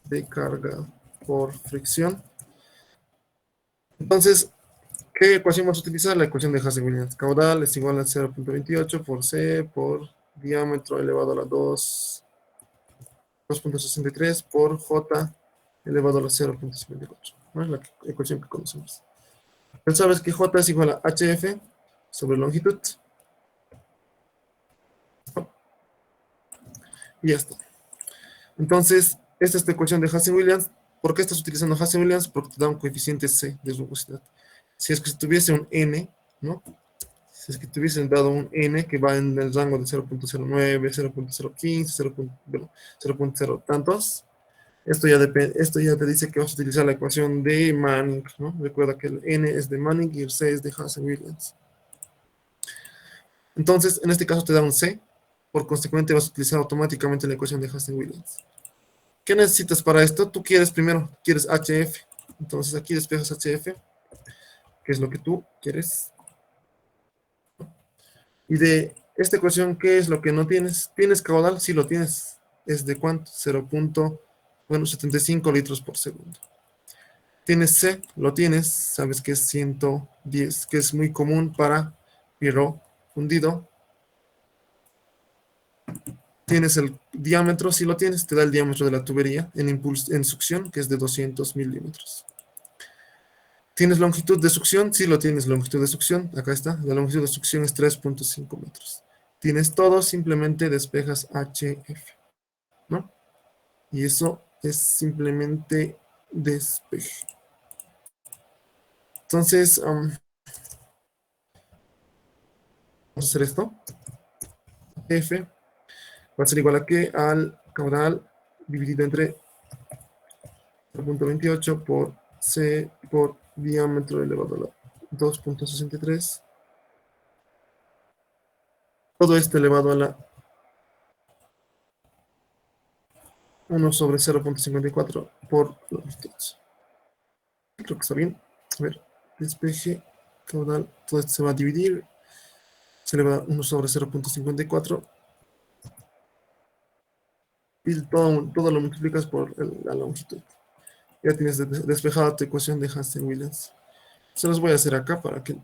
de carga por fricción. Entonces, ¿qué ecuación vamos a utilizar? La ecuación de Hazen-Williams. Caudal es igual a 0.28 por C por diámetro elevado a la 2.63 por J elevado a la 0.54. ¿No? Es la ecuación que conocemos. Pero sabes que J es igual a HF sobre longitud. Y ya está. Entonces, esta es la ecuación de Hazen-Williams. ¿Por qué estás utilizando Hazen-Williams? Porque te da un coeficiente C de rugosidad. Si es que tuviese un N, ¿no? Si es que tuviesen dado un N que va en el rango de 0.09, 0.015, 0.0 tantos, Esto ya te dice que vas a utilizar la ecuación de Manning, ¿no? Recuerda que el N es de Manning y el C es de Hazen-Williams. Entonces, en este caso te da un C, por consecuente vas a utilizar automáticamente la ecuación de Hazen-Williams. ¿Qué necesitas para esto? Tú quieres HF. Entonces aquí despejas HF, que es lo que tú quieres. Y de esta ecuación, ¿qué es lo que no tienes? ¿Tienes caudal? Sí lo tienes. ¿Es de cuánto? 0.75 litros por segundo. Tienes C, lo tienes, sabes que es 110, que es muy común para pirro fundido. Tienes el diámetro, si lo tienes, te da el diámetro de la tubería en succión, que es de 200 milímetros. ¿Tienes longitud de succión? Sí lo tienes, longitud de succión, acá está, la longitud de succión es 3.5 metros. Tienes todo, simplemente despejas HF, ¿no? Y eso es simplemente despeje. Entonces, vamos a hacer esto. F va a ser igual a que al caudal dividido entre 0.28 por C por diámetro elevado a la 2.63. Todo esto elevado a la 1 sobre 0.54 por longitud. Creo que está bien. A ver, despeje, caudal, todo esto se va a dividir. Se eleva a 1 sobre 0.54. Y todo lo multiplicas por la longitud. Ya tienes despejada tu ecuación de Hazen-Williams. Se los voy a hacer acá para que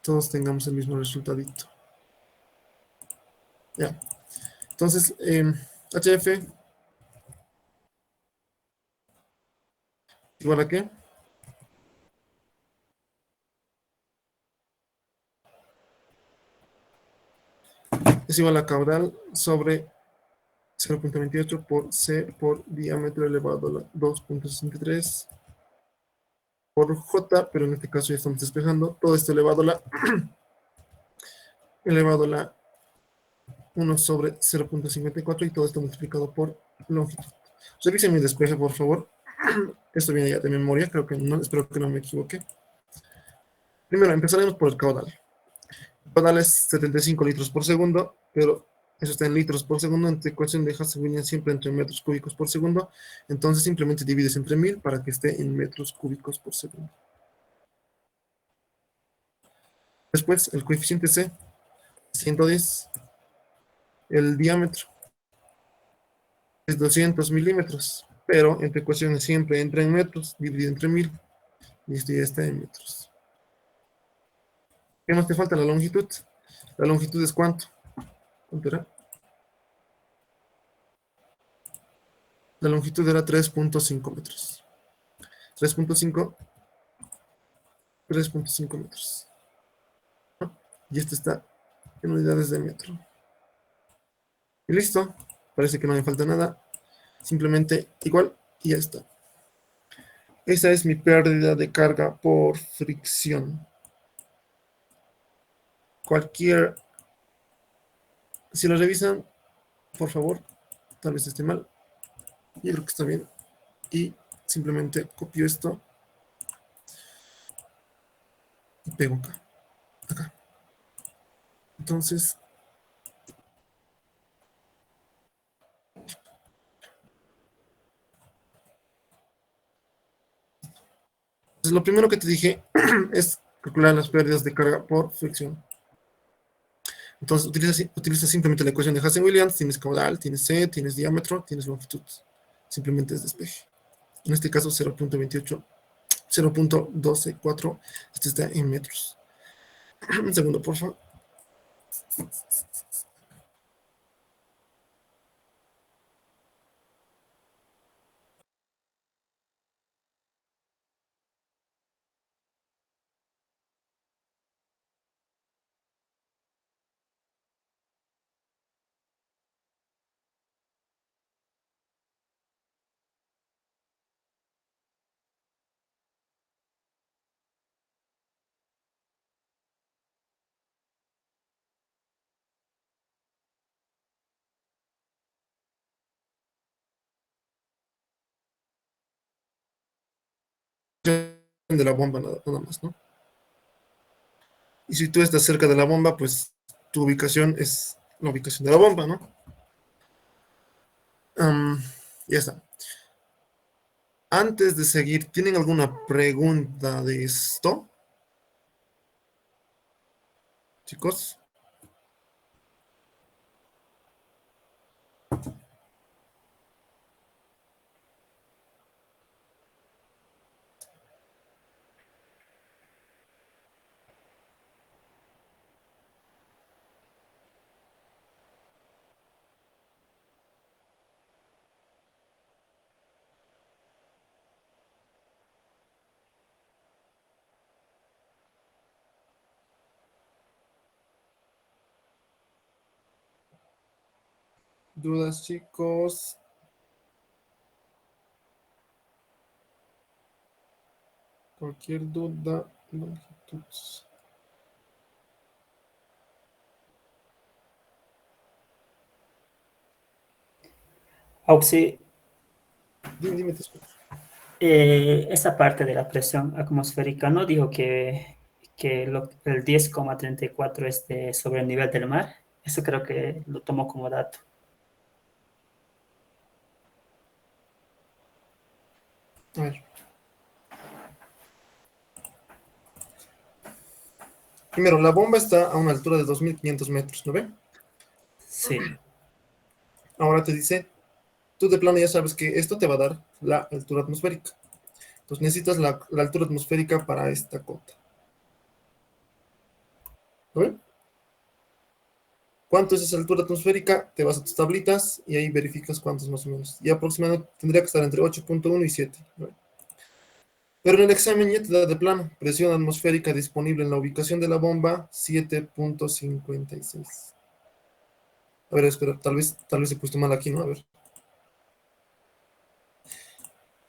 todos tengamos el mismo resultadito. Ya. Entonces, HF igual a qué? Es igual a caudal sobre 0.28 por C por diámetro elevado a la 2.63 por J, pero en este caso ya estamos despejando. Todo esto elevado a la 1 sobre 0.54 y todo esto multiplicado por longitud. Revisen mi despeje, por favor. Esto viene ya de memoria, creo que no, espero que no me equivoque. Primero, empezaremos por el caudal. El caudal es 75 litros por segundo, pero eso está en litros por segundo. En tu ecuación de Hazen-Williams siempre entre metros cúbicos por segundo. Entonces simplemente divides entre 1000 para que esté en metros cúbicos por segundo. Después, el coeficiente C, 110. El diámetro es 200 milímetros, pero en tu ecuación siempre entra en metros, dividido entre 1000. Y esto ya está en metros. ¿Qué más te falta? La longitud. ¿La longitud es cuánto? ¿Cuánto era? La longitud era 3.5 metros. 3.5 3.5 metros. Y esto está en unidades de metro. Y listo. Parece que no me falta nada. Simplemente igual y ya está. Esa es mi pérdida de carga por fricción. Cualquier... Si lo revisan, por favor, tal vez esté mal. Yo creo que está bien. Y simplemente copio esto y pego acá. Entonces, lo primero que te dije es calcular las pérdidas de carga por fricción. Entonces, utiliza simplemente la ecuación de Hazen-Williams. Tienes caudal, tienes C, tienes diámetro, tienes longitud. Simplemente es despeje. En este caso, 0.28, 0.124. Este está en metros. Un segundo, por favor. de la bomba nada más, ¿no? Y si tú estás cerca de la bomba, pues tu ubicación es la ubicación de la bomba, ¿no? Ya está. Antes de seguir, ¿tienen alguna pregunta de esto, chicos? ¿Dudas, chicos? Cualquier duda, longitud. Auxi, Dime, te escucho. esa parte de la presión atmosférica, ¿no dijo que el 10,34 es sobre el nivel del mar? Eso creo que lo tomo como dato. A ver. Primero, la bomba está a una altura de 2.500 metros, ¿no ve? Sí, Ahora te dice, tú de plano ya sabes que esto te va a dar la altura atmosférica. Entonces necesitas la altura atmosférica para esta cota. ¿No ve? ¿Cuánto es esa altura atmosférica? Te vas a tus tablitas y ahí verificas cuántos más o menos. Y aproximadamente tendría que estar entre 8.1 y 7. ¿No ve? Pero en el examen ya te da de plano, presión atmosférica disponible en la ubicación de la bomba, 7.56. A ver, espera, tal vez he puesto mal aquí, ¿no? A ver.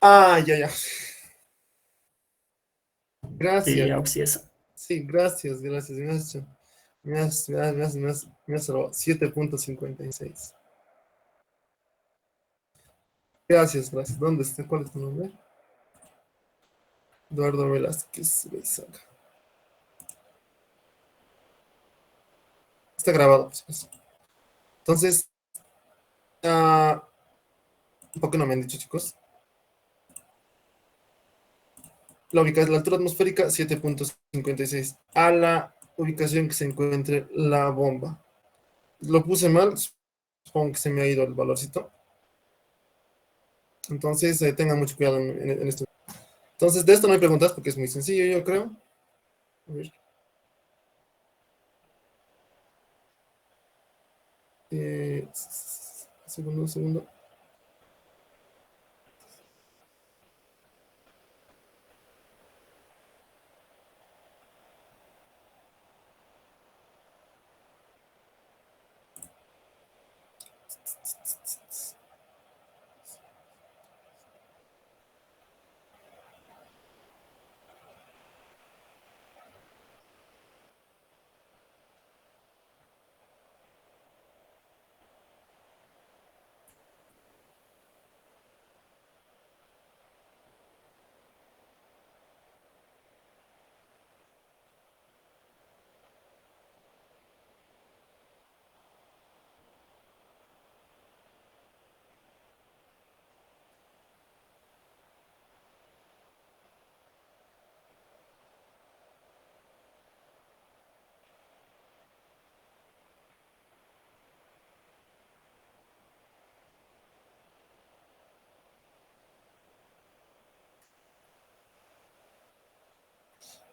Ah, ya. sí, Gracias. Auxi, eso. Sí, gracias. Me has salvado. 7.56. Gracias. ¿Dónde está? ¿Cuál es tu nombre? Eduardo Velázquez Beizaga. Está grabado, pues. Entonces, ah, ¿por qué no me han dicho, chicos? La altura atmosférica, 7.56. A la ubicación que se encuentre la bomba. Lo puse mal, supongo que se me ha ido el valorcito. Entonces, tengan mucho cuidado en esto. Entonces, de esto no hay preguntas porque es muy sencillo, yo creo. A ver. Un segundo.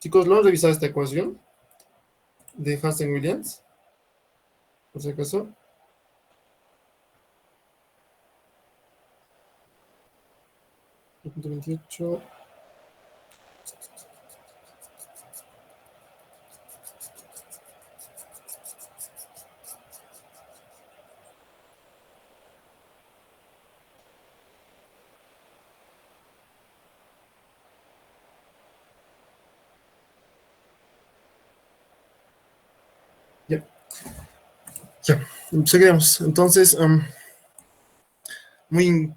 Chicos, ¿lo han revisado esta ecuación de Hansen-Williams? Por si acaso. 28. Ya, ya. Seguimos. Entonces, muy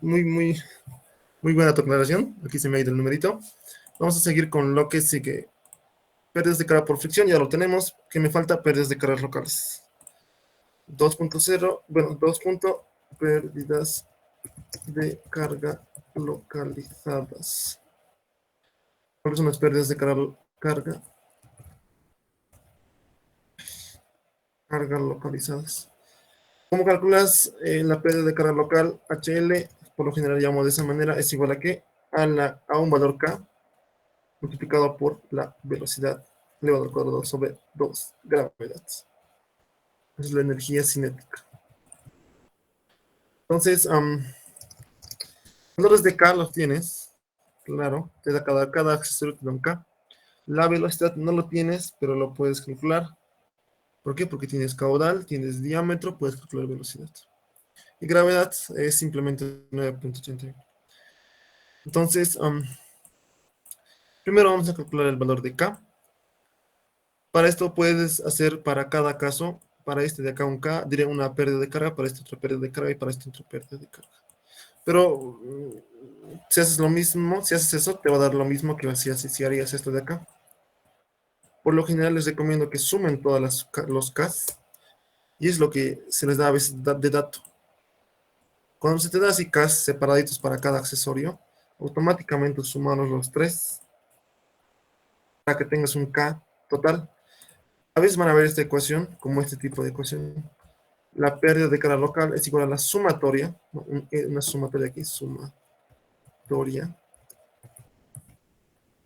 buena tu aclaración. Aquí se me ha ido el numerito. Vamos a seguir con lo que sigue. Pérdidas de carga por fricción, ya lo tenemos. ¿Qué me falta? Pérdidas de cargas locales. 2.0, bueno, 2. Pérdidas de carga localizadas. ¿Cuáles son las pérdidas de carga localizadas? ¿Cómo calculas la pérdida de carga local? HL, por lo general llamo de esa manera, es igual a qué? A un valor K multiplicado por la velocidad elevado al cuadrado sobre 2 gravedad. Esa es la energía cinética. Entonces, valores de K los tienes, claro, te da cada accesorio te da un K. La velocidad no lo tienes, pero lo puedes calcular. ¿Por qué? Porque tienes caudal, tienes diámetro, puedes calcular velocidad. Y gravedad es simplemente 9.81. Entonces, primero vamos a calcular el valor de K. Para esto puedes hacer para cada caso, para este de acá un K, diré una pérdida de carga, para este otra pérdida de carga y para este otra pérdida de carga. Pero si haces lo mismo, si haces eso, te va a dar lo mismo que si harías esto de acá. Por lo general les recomiendo que sumen todos los Ks y es lo que se les da a veces de dato. Cuando se te da así Ks separaditos para cada accesorio, automáticamente sumamos los 3 para que tengas un K total. A veces van a ver esta ecuación como este tipo de ecuación. La pérdida de carga local es igual a la sumatoria, ¿no? Una sumatoria aquí, sumatoria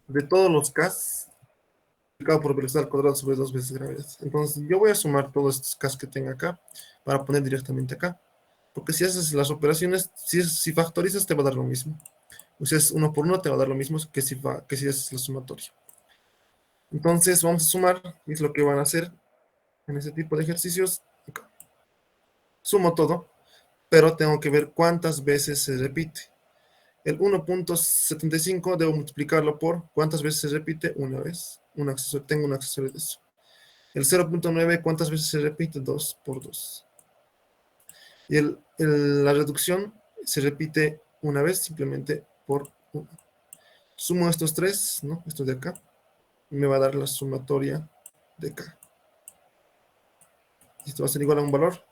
de todos los Ks multiplicado por velocidad al cuadrado sobre 2 veces gravedad. Entonces yo voy a sumar todos estos Ks que tenga acá para poner directamente acá. Porque si haces las operaciones, si factorizas te va a dar lo mismo. O si es 1 por 1 te va a dar lo mismo que si haces la sumatoria. Entonces vamos a sumar, y es lo que van a hacer en ese tipo de ejercicios. Acá. Sumo todo, pero tengo que ver cuántas veces se repite. El 1.75 debo multiplicarlo por cuántas veces se repite una vez. Tengo un accesorio de eso. El 0.9, ¿cuántas veces se repite? 2 por 2. Y la reducción se repite una vez simplemente por 1. Sumo estos 3, ¿no? Esto de acá. Y me va a dar la sumatoria de acá. Esto va a ser igual a un valor.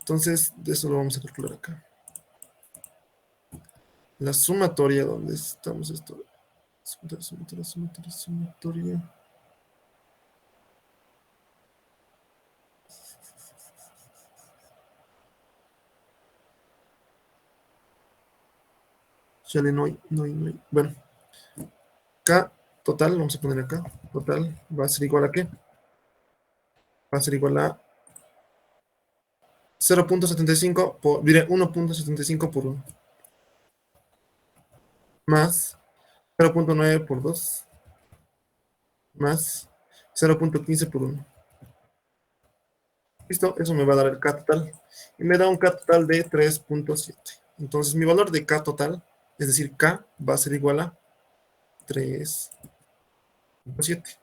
Entonces, de eso lo vamos a calcular acá. La sumatoria, ¿dónde estamos esto? Sumatoria. Chale, no hay. Bueno, K total, vamos a poner acá. Total va a ser igual a ¿qué? Va a ser igual a 0.75 por, diré 1.75 por 1. Más 0.9 por 2. Más 0.15 por 1. ¿Listo? Eso me va a dar el K total. Y me da un K total de 3.7. Entonces mi valor de K total, es decir, K va a ser igual a 3.7.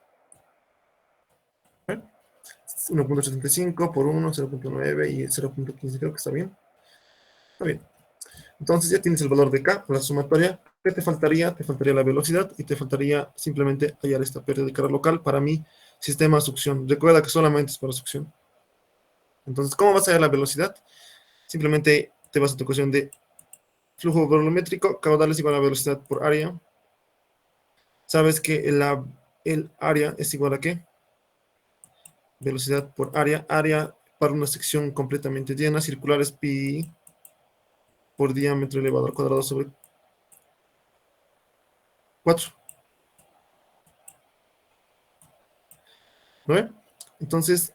1.75 por 1, 0.9 y 0.15, creo que está bien. Está bien. Entonces ya tienes el valor de K, la sumatoria. ¿Qué te faltaría? Te faltaría la velocidad y te faltaría simplemente hallar esta pérdida de carga local para mi sistema de succión. Recuerda que solamente es para succión. Entonces, ¿cómo vas a hallar la velocidad? Simplemente te vas a tu ecuación de flujo volumétrico, caudal es igual a velocidad por área. Sabes que el área es igual a ¿qué? Velocidad por área. Área para una sección completamente llena, circular es pi por diámetro elevado al cuadrado sobre 4. ¿No ve? Entonces,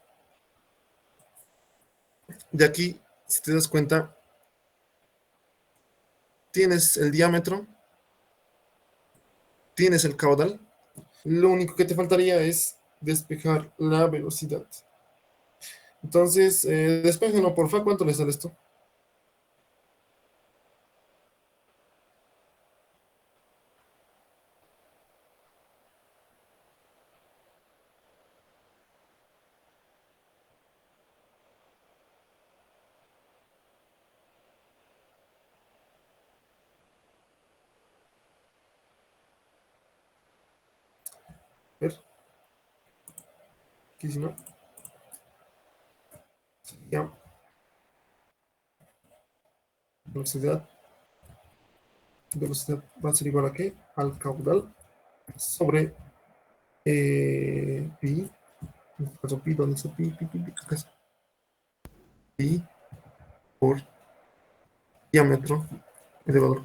de aquí, si te das cuenta, tienes el diámetro, tienes el caudal. Lo único que te faltaría es despejar la velocidad. Entonces, despéjenlo, porfa. ¿Cuánto le sale esto? ver, aquí si no, sería velocidad va a ser igual a qué? Al caudal sobre pi, en este caso pi, ¿dónde está pi? Acá está. Pi por diámetro elevado al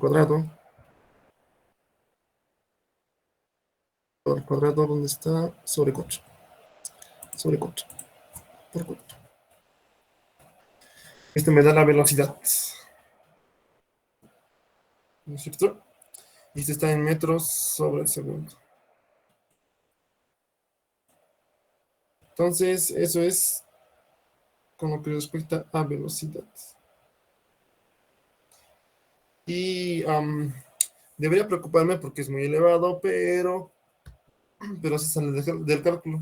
cuadrado, ¿dónde está? Sobre 4, por 4. Esto me da la velocidad, ¿no es cierto? Y esto está en metros sobre el segundo. Entonces, eso es con lo que respecta a velocidad. Y debería preocuparme porque es muy elevado, pero se sale del cálculo.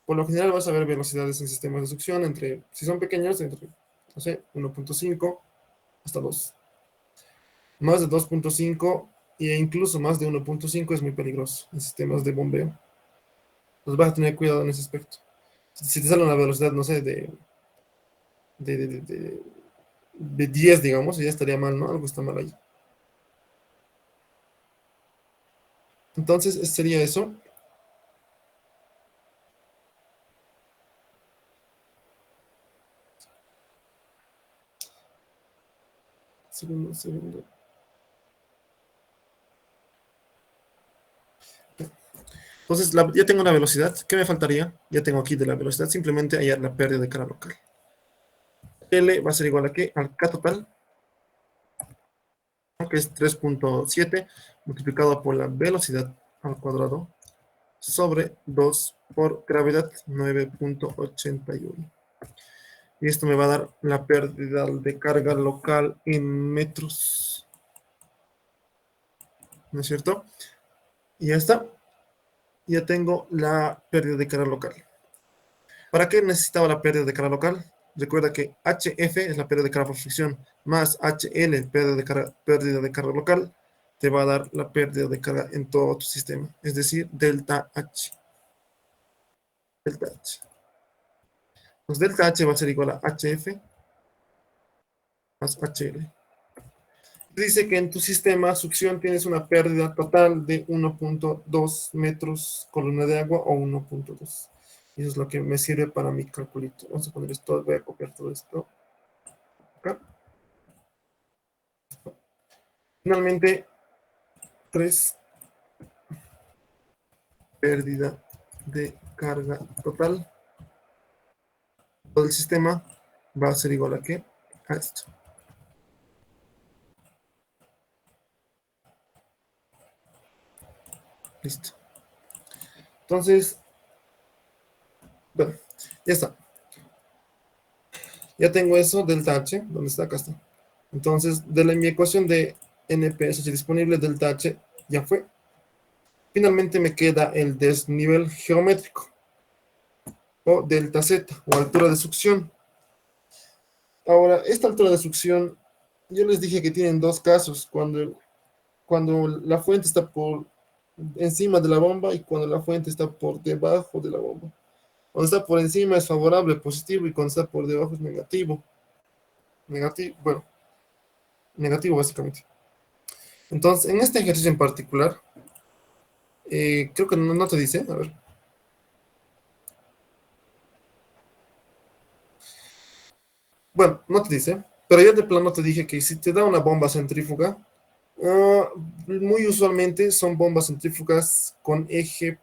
Por lo general vas a ver velocidades en sistemas de succión entre, si son pequeños, entre, no sé, 1.5 hasta 2. Más de 2.5 e incluso más de 1.5 es muy peligroso en sistemas de bombeo. Entonces vas a tener cuidado en ese aspecto. Si te sale una velocidad, no sé, de 10, digamos, ya estaría mal, ¿no? Algo está mal ahí. Entonces, sería eso. Segundo. Entonces, ya tengo una velocidad. ¿Qué me faltaría? Ya tengo aquí de la velocidad, simplemente hallar la pérdida de carga local. L va a ser igual a ¿qué? Al K total, que es 3.7 multiplicado por la velocidad al cuadrado sobre 2 por gravedad 9.81. Y esto me va a dar la pérdida de carga local en metros. ¿No es cierto? Y ya está. Ya tengo la pérdida de carga local. ¿Para qué necesitaba la pérdida de carga local? Recuerda que HF es la pérdida de carga por fricción, más HL, pérdida de carga local, te va a dar la pérdida de carga en todo tu sistema, es decir, delta H. Delta H. Pues delta H va a ser igual a HF más HL. Dice que en tu sistema succión tienes una pérdida total de 1.2 metros columna de agua o 1.2. Y eso es lo que me sirve para mi calculito. Vamos a poner esto, voy a copiar todo esto acá. Finalmente, 3, pérdida de carga total. Todo el sistema va a ser igual a ¿qué? A esto. Listo. Entonces, bueno, ya está. Ya tengo eso, delta H, ¿dónde está? Acá está. Entonces, mi ecuación de NPSH disponible, delta H ya fue. Finalmente me queda el desnivel geométrico, o delta Z, o altura de succión. Ahora, esta altura de succión, yo les dije que tienen dos casos, cuando la fuente está por encima de la bomba y cuando la fuente está por debajo de la bomba. Cuando está por encima es favorable, positivo, y cuando está por debajo es negativo. Bueno, negativo básicamente. Entonces, en este ejercicio en particular, creo que no te dice, a ver. Bueno, no te dice, pero yo de plano te dije que si te da una bomba centrífuga, muy usualmente son bombas centrífugas con eje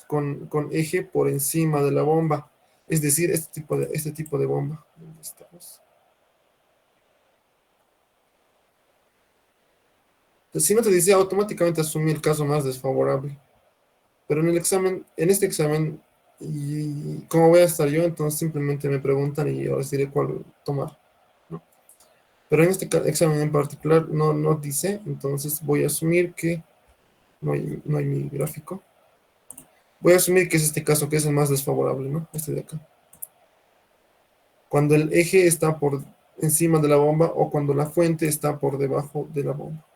con eje por encima de la bomba. Es decir, este tipo de bomba. ¿Dónde estamos? Entonces, si no te dice, automáticamente asumí el caso más desfavorable. Pero en este examen, y como voy a estar yo, entonces simplemente me preguntan y yo les diré cuál tomar, ¿no? Pero en este examen en particular no dice, entonces voy a asumir que no hay mi gráfico. Voy a asumir que es este caso que es el más desfavorable, ¿no? Este de acá. Cuando el eje está por encima de la bomba o cuando la fuente está por debajo de la bomba.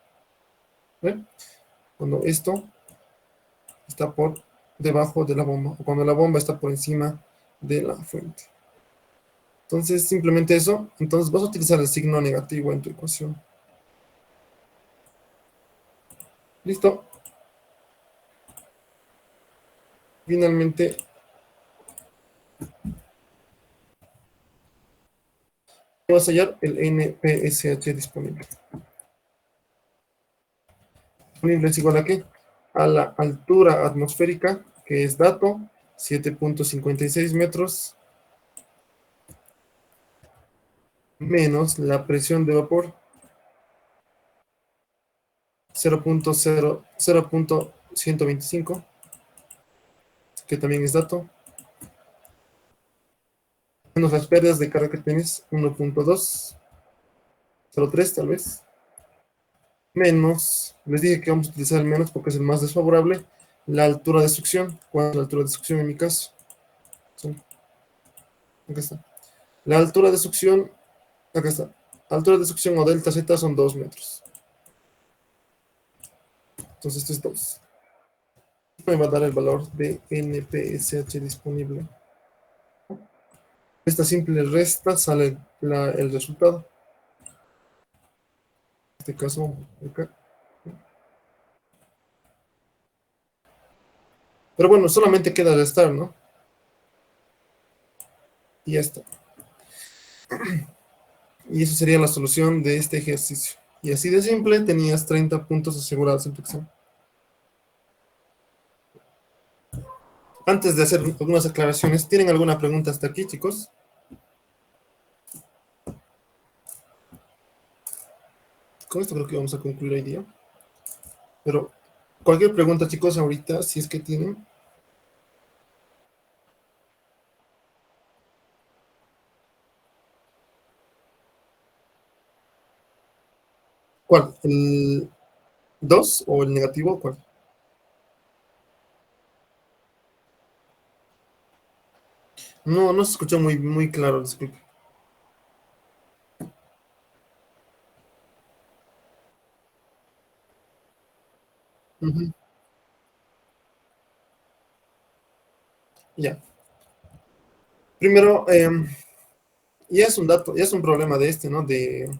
¿Ven? Cuando esto está por debajo de la bomba, o cuando la bomba está por encima de la fuente. Entonces, simplemente eso. Entonces, vas a utilizar el signo negativo en tu ecuación. Listo. Finalmente, vas a hallar el NPSH disponible. Disponible es igual a ¿qué? A la altura atmosférica, que es dato, 7.56 metros, menos la presión de vapor, 0.125, que también es dato, menos las pérdidas de carga que tienes, 1.203 tal vez, menos, les dije que vamos a utilizar el menos porque es el más desfavorable, la altura de succión. ¿Cuál es la altura de succión en mi caso? Acá está. La altura de succión, acá está. Altura de succión o delta Z son 2 metros. Entonces esto es 2. Me va a dar el valor de NPSH disponible. Esta simple resta sale el resultado. En este caso, acá. Pero bueno, solamente queda restar, ¿no? Y ya está. Y eso sería la solución de este ejercicio. Y así de simple, tenías 30 puntos asegurados en tu examen. Antes de hacer algunas aclaraciones, ¿tienen alguna pregunta hasta aquí, chicos? Con esto creo que vamos a concluir hoy día. Pero cualquier pregunta, chicos, ahorita, si es que tienen. ¿Cuál? ¿El 2 o el negativo? ¿Cuál? No, no se escuchó muy claro, disculpe. Ujú. Ya. Primero, ya es un dato, ya es un problema de este, ¿no? De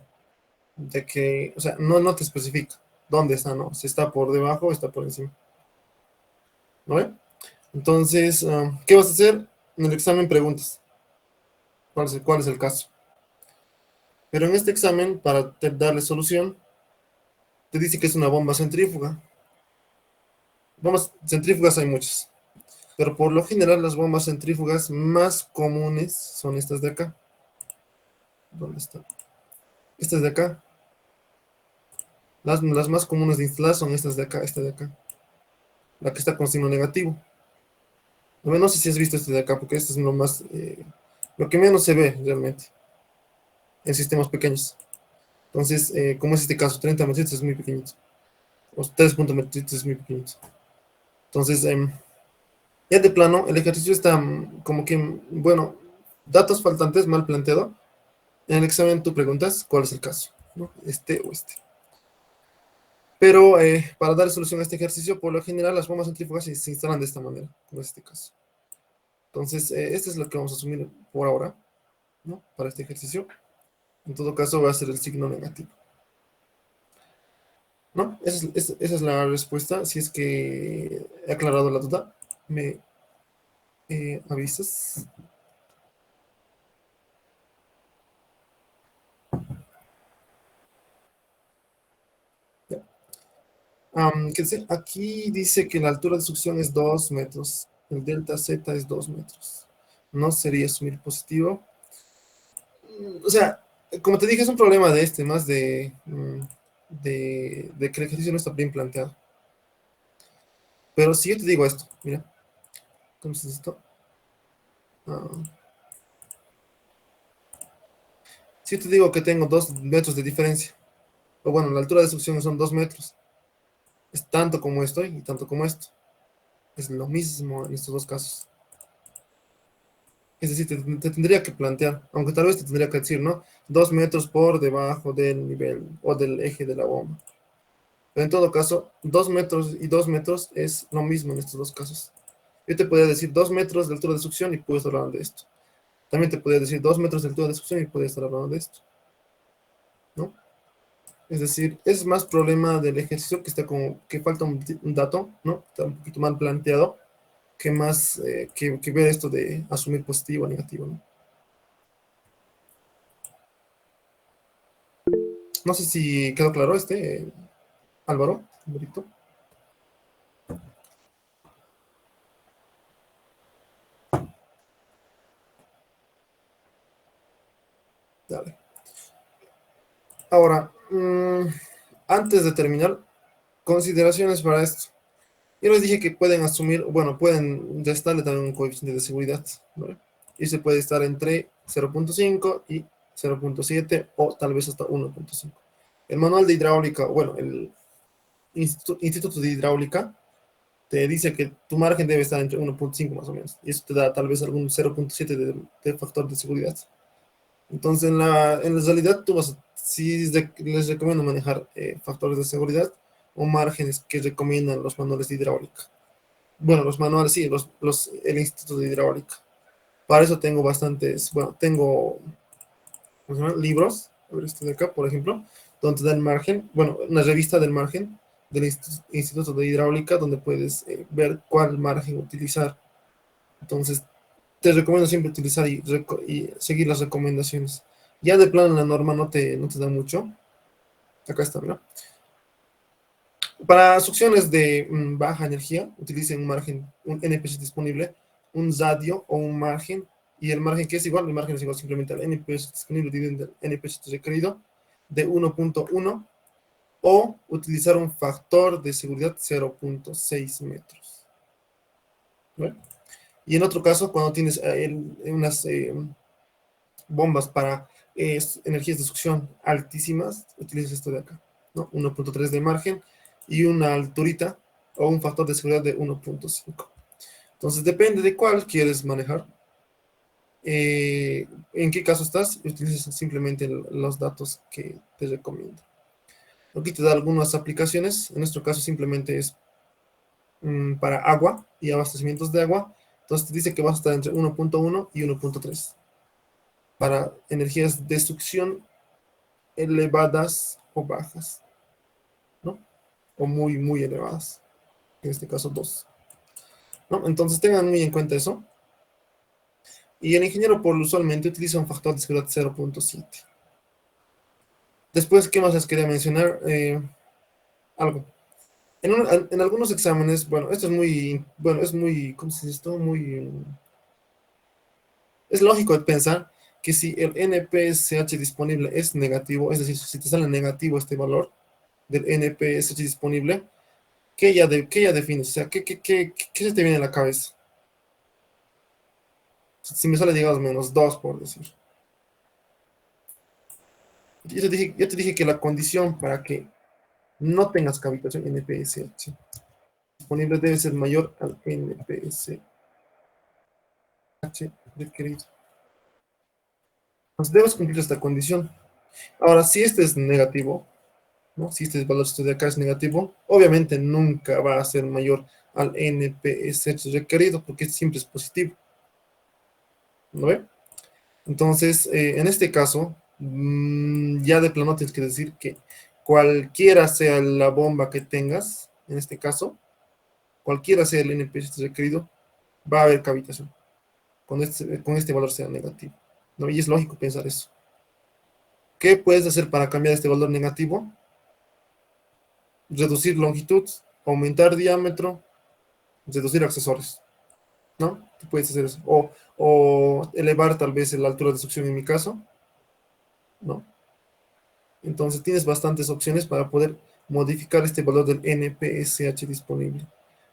que, o sea, no te especifica dónde está, ¿no? Si está por debajo o está por encima. ¿No ve? Entonces, ¿qué vas a hacer? En el examen preguntas. ¿Cuál es el caso? Pero en este examen, para darle solución, te dice que es una bomba centrífuga. Bombas centrífugas hay muchas, pero por lo general las bombas centrífugas más comunes son estas de acá. ¿Dónde están? Estas de acá. Las más comunes de instalar son estas de acá, esta de acá. La que está con signo negativo. No sé si has visto este de acá, porque este es lo que menos se ve realmente en sistemas pequeños. Entonces, como es este caso, 30 metritos es muy pequeñito. O 3 metritos es muy pequeñito. Entonces, ya de plano, el ejercicio está como que, bueno, datos faltantes, mal planteado. En el examen tú preguntas cuál es el caso, ¿no? Este o este. Pero para dar solución a este ejercicio, por lo general las bombas centrífugas se instalan de esta manera, como es este caso. Entonces, este es lo que vamos a asumir por ahora, ¿no? Para este ejercicio. En todo caso, va a ser el signo negativo. ¿No? Esa es la respuesta. Si es que he aclarado la duda, me avisas. Ya. ¿Qué dice? Aquí dice que la altura de succión es 2 metros. El delta Z es 2 metros. No sería asumir positivo. O sea, como te dije, es un problema de más de que el ejercicio no está bien planteado. Pero si yo te digo esto, mira, ¿cómo es esto? Ah, si yo te digo que tengo 2 metros de diferencia, o bueno, la altura de succión son 2 metros, es tanto como esto y tanto como esto. Es lo mismo en estos dos casos. Es decir, te tendría que plantear, aunque tal vez te tendría que decir, ¿no? 2 metros por debajo del nivel o del eje de la bomba. Pero en todo caso, 2 metros y 2 metros es lo mismo en estos dos casos. Yo te podría decir 2 metros de altura de succión y puedes estar hablando de esto. También te podría decir 2 metros de altura de succión y puedes estar hablando de esto, ¿no? Es decir, es más problema del ejercicio que está como que falta un dato, ¿no? Está un poquito mal planteado, que más que ver esto de asumir positivo o negativo, ¿no? No sé si quedó claro Álvaro, Alvarito. Dale. Ahora, antes de terminar, consideraciones para esto. Yo les dije que pueden asumir, bueno, pueden restarle también un coeficiente de seguridad, ¿no? Y se puede estar entre 0.5 y 0.7 o tal vez hasta 1.5. El manual de hidráulica, bueno, el Instituto de Hidráulica te dice que tu margen debe estar entre 1.5 más o menos. Y eso te da tal vez algún 0.7 de factor de seguridad. Entonces, en la realidad, sí les recomiendo manejar factores de seguridad o márgenes que recomiendan los manuales de hidráulica. Bueno, los manuales, sí, el Instituto de Hidráulica. Para eso tengo bastantes, bueno, tengo ¿cómo se llama? Libros, a ver, este de acá, por ejemplo, donde te da el margen, bueno, una revista del margen del Instituto de Hidráulica, donde puedes ver cuál margen utilizar. Entonces, te recomiendo siempre utilizar y seguir las recomendaciones. Ya de plano la norma no te da mucho. Acá está, ¿no? Para succiones de baja energía, utilicen un margen, un NPC disponible, un radio o un margen, y el margen que es igual, el margen es igual simplemente al NPC disponible dividido el NPC requerido de 1.1 o utilizar un factor de seguridad 0.6 metros. ¿Vale? Y en otro caso, cuando tienes unas bombas para energías de succión altísimas, utilizas esto de acá, ¿no? 1.3 de margen y una alturita o un factor de seguridad de 1.5. Entonces depende de cuál quieres manejar. En qué caso estás, utilizas simplemente los datos que te recomiendo. Aquí te da algunas aplicaciones, en nuestro caso simplemente es para agua y abastecimientos de agua. Entonces te dice que vas a estar entre 1.1 y 1.3 para energías de succión elevadas o bajas, ¿no? O muy, muy elevadas, en este caso 2, ¿no? Entonces tengan muy en cuenta eso. Y el ingeniero por usualmente utiliza un factor de seguridad 0.7. Después, ¿qué más les quería mencionar? Algo. En algunos exámenes, bueno, esto es muy, bueno, es muy, ¿cómo se dice esto? Muy, es lógico de pensar que si el NPSH disponible es negativo, es decir, si te sale negativo este valor del NPSH disponible, ¿qué ya defines? O sea, ¿qué se te viene a la cabeza? Si me sale, digamos, -2, por decir. Yo te dije que la condición para que no tengas cavitación NPSH disponible debe ser mayor al NPSH requerido. Entonces debes cumplir esta condición. Ahora, si este es negativo, ¿no? Si este valor de acá es negativo, obviamente nunca va a ser mayor al NPSH requerido, porque siempre es positivo. ¿No ve? Entonces, en este caso, ya de plano tienes que decir que cualquiera sea la bomba que tengas, en este caso, cualquiera sea el NPSH requerido, va a haber cavitación, con este valor sea negativo, ¿no? Y es lógico pensar eso. ¿Qué puedes hacer para cambiar este valor negativo? Reducir longitud, aumentar diámetro, reducir accesorios, ¿no? Tú puedes hacer eso. O elevar tal vez la altura de succión en mi caso, ¿no? Entonces tienes bastantes opciones para poder modificar este valor del NPSH disponible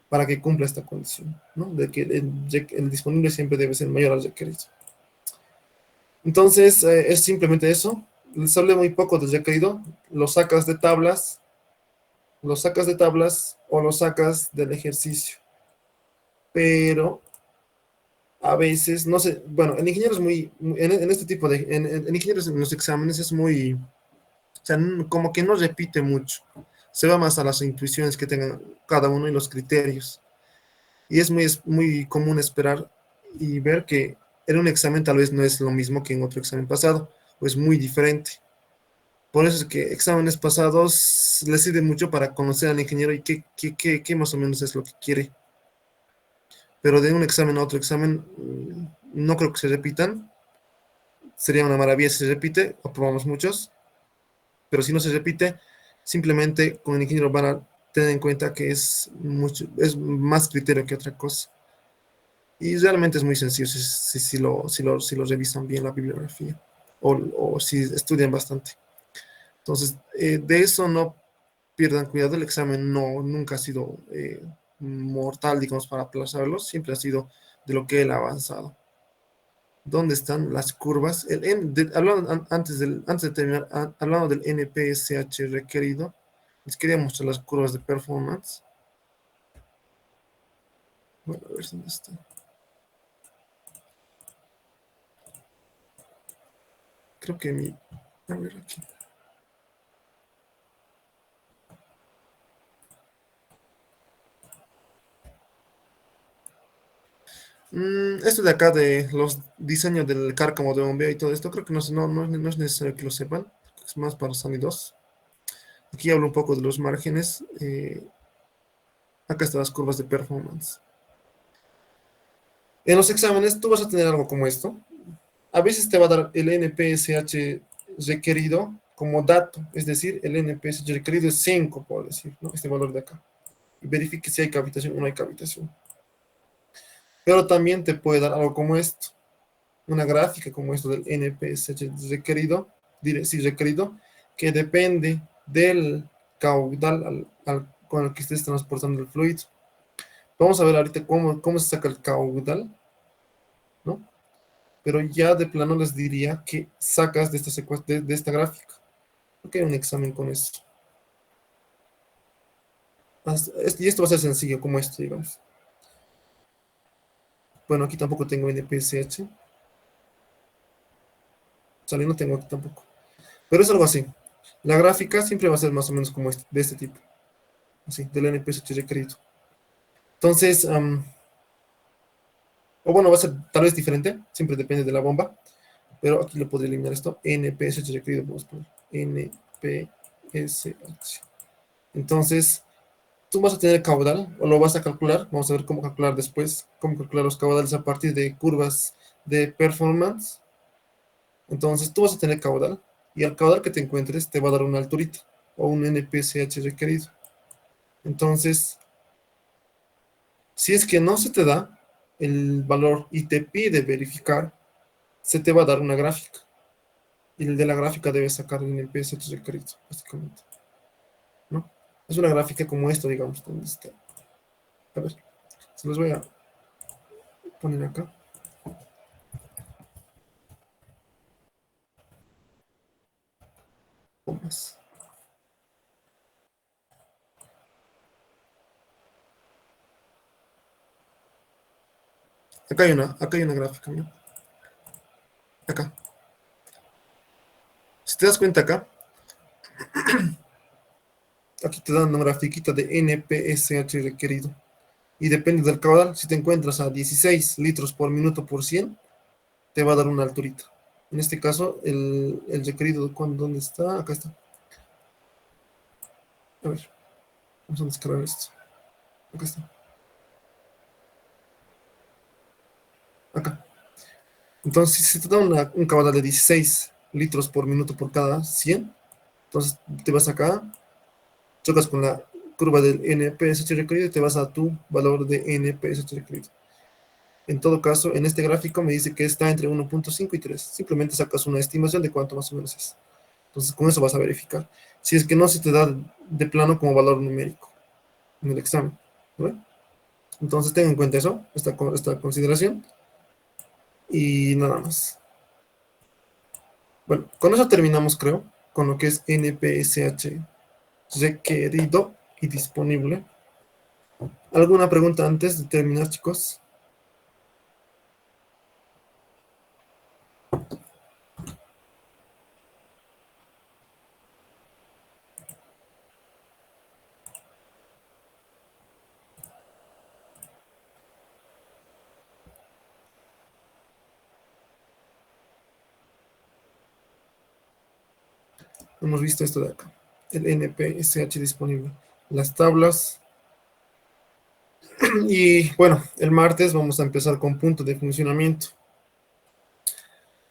para que cumpla esta condición, ¿no? De que el disponible siempre debe ser mayor al requerido. Entonces, es simplemente eso. Les hablé muy poco del requerido. Lo sacas de tablas o lo sacas del ejercicio. Pero a veces, no sé, bueno, el ingeniero es en este tipo en ingenieros en los exámenes es muy, o sea, como que no repite mucho. Se va más a las intuiciones que tengan cada uno y los criterios. Y es muy común esperar y ver que en un examen tal vez no es lo mismo que en otro examen pasado, o es muy diferente. Por eso es que exámenes pasados les sirve mucho para conocer al ingeniero y qué más o menos es lo que quiere. Pero de un examen a otro examen, no creo que se repitan. Sería una maravilla si se repite, aprobamos muchos, pero si no se repite, simplemente con el ingeniero van a tener en cuenta que es más criterio que otra cosa. Y realmente es muy sencillo si lo revisan bien la bibliografía o si estudian bastante. Entonces, de eso no pierdan cuidado. El examen nunca ha sido mortal, digamos, para aplazarlo. Siempre ha sido de lo que él ha avanzado. ¿Dónde están las curvas? Antes de terminar, hablando del NPSH requerido, les quería mostrar las curvas de performance. Bueno, a ver dónde está. Creo que a ver aquí. Esto de acá de los diseños del cárcamo de bombeo y todo esto, creo que no es necesario que lo sepan. Es más para sonidos. Aquí hablo un poco de los márgenes. Acá están las curvas de performance. En los exámenes tú vas a tener algo como esto. A veces te va a dar el NPSH requerido como dato, es decir, el NPSH requerido es 5, por decir, ¿no? Este valor de acá. Y verifique si hay cavitación o no hay cavitación. Pero también te puede dar algo como esto, una gráfica como esto del NPSH requerido, sí, requerido, que depende del caudal con el que estés transportando el fluido. Vamos a ver ahorita cómo se saca el caudal, ¿no? Pero ya de plano les diría que sacas de de esta gráfica. Ok, un examen con eso. Y esto va a ser sencillo, como esto, digamos. Bueno, aquí tampoco tengo NPSH. O sea, no tengo aquí tampoco. Pero es algo así. La gráfica siempre va a ser más o menos como de este tipo. Así, del NPSH requerido. Entonces, o bueno, va a ser tal vez diferente. Siempre depende de la bomba. Pero aquí le podría eliminar esto. NPSH requerido. Vamos a poner NPSH. Entonces, tú vas a tener caudal o lo vas a calcular. Vamos a ver cómo calcular después, cómo calcular los caudales a partir de curvas de performance. Entonces tú vas a tener caudal y al caudal que te encuentres te va a dar una alturita o un NPSH requerido. Entonces, si es que no se te da el valor y te pide verificar, se te va a dar una gráfica. Y el de la gráfica debe sacar el NPSH requerido, básicamente. ¿No? Es una gráfica como esto, digamos, donde está. A ver, se los voy a poner acá. Más. Acá hay una gráfica, ¿no? Acá. Si te das cuenta acá, aquí te dan una grafiquita de NPSH requerido. Y depende del caudal, si te encuentras a 16 litros por minuto por 100, te va a dar una alturita. En este caso, el requerido, ¿dónde está? Acá está. A ver, vamos a descargar esto. Acá está. Acá. Entonces, si te da un caudal de 16 litros por minuto por cada 100, entonces te vas acá, chocas con la curva del NPSH requerido y te vas a tu valor de NPSH requerido. En todo caso, en este gráfico me dice que está entre 1.5 y 3. Simplemente sacas una estimación de cuánto más o menos es. Entonces, con eso vas a verificar. Si es que no se te da de plano como valor numérico en el examen. ¿No? Entonces, ten en cuenta eso, esta consideración. Y nada más. Bueno, con eso terminamos, creo, con lo que es NPSH requerido y disponible. ¿Alguna pregunta antes de terminar, chicos? hemos visto esto de acá, el NPSH disponible, las tablas. Y bueno, el martes vamos a empezar con punto de funcionamiento.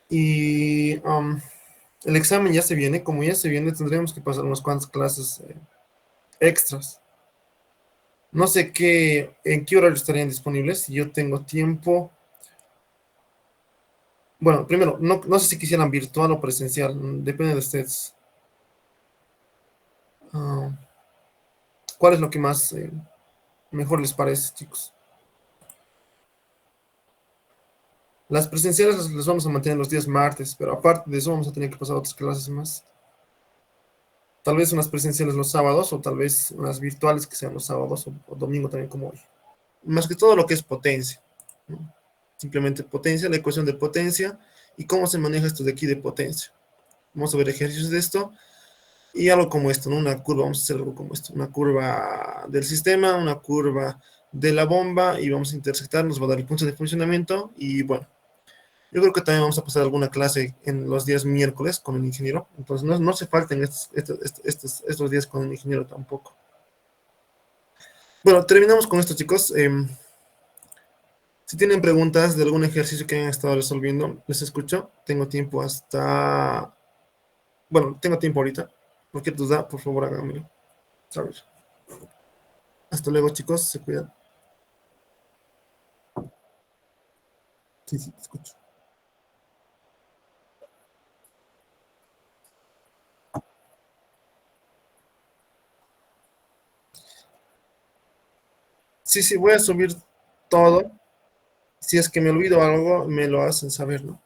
Y el examen ya se viene, como ya se viene, tendremos que pasar unas cuantas clases extras. No sé en qué horario estarían disponibles, si yo tengo tiempo. Bueno, primero, no sé si quisieran virtual o presencial, depende de ustedes. Ah, ¿Cuál es lo que más mejor les parece, chicos? Las presenciales las vamos a mantener los días martes, pero aparte de eso vamos a tener que pasar otras clases más. Tal vez unas presenciales los sábados o tal vez unas virtuales que sean los sábados o domingo también como hoy. Más que todo lo que es potencia, ¿no? Simplemente potencia, la ecuación de potencia y cómo se maneja esto de aquí de potencia. Vamos a ver ejercicios de esto y algo como esto, ¿no? Una curva, vamos a hacer algo como esto, una curva del sistema, una curva de la bomba y vamos a intersectar, nos va a dar el punto de funcionamiento y bueno, yo creo que también vamos a pasar alguna clase en los días miércoles con un ingeniero, entonces no se falten estos días con un ingeniero tampoco. Bueno, terminamos con esto, chicos. Si tienen preguntas de algún ejercicio que hayan estado resolviendo, les escucho. Tengo tiempo hasta... Bueno, tengo tiempo ahorita. Cualquier duda, por favor, háganmelo saber. Hasta luego, chicos. Se cuidan. Sí, te escucho. Sí, voy a subir todo. Si es que me olvido algo, me lo hacen saber, ¿no?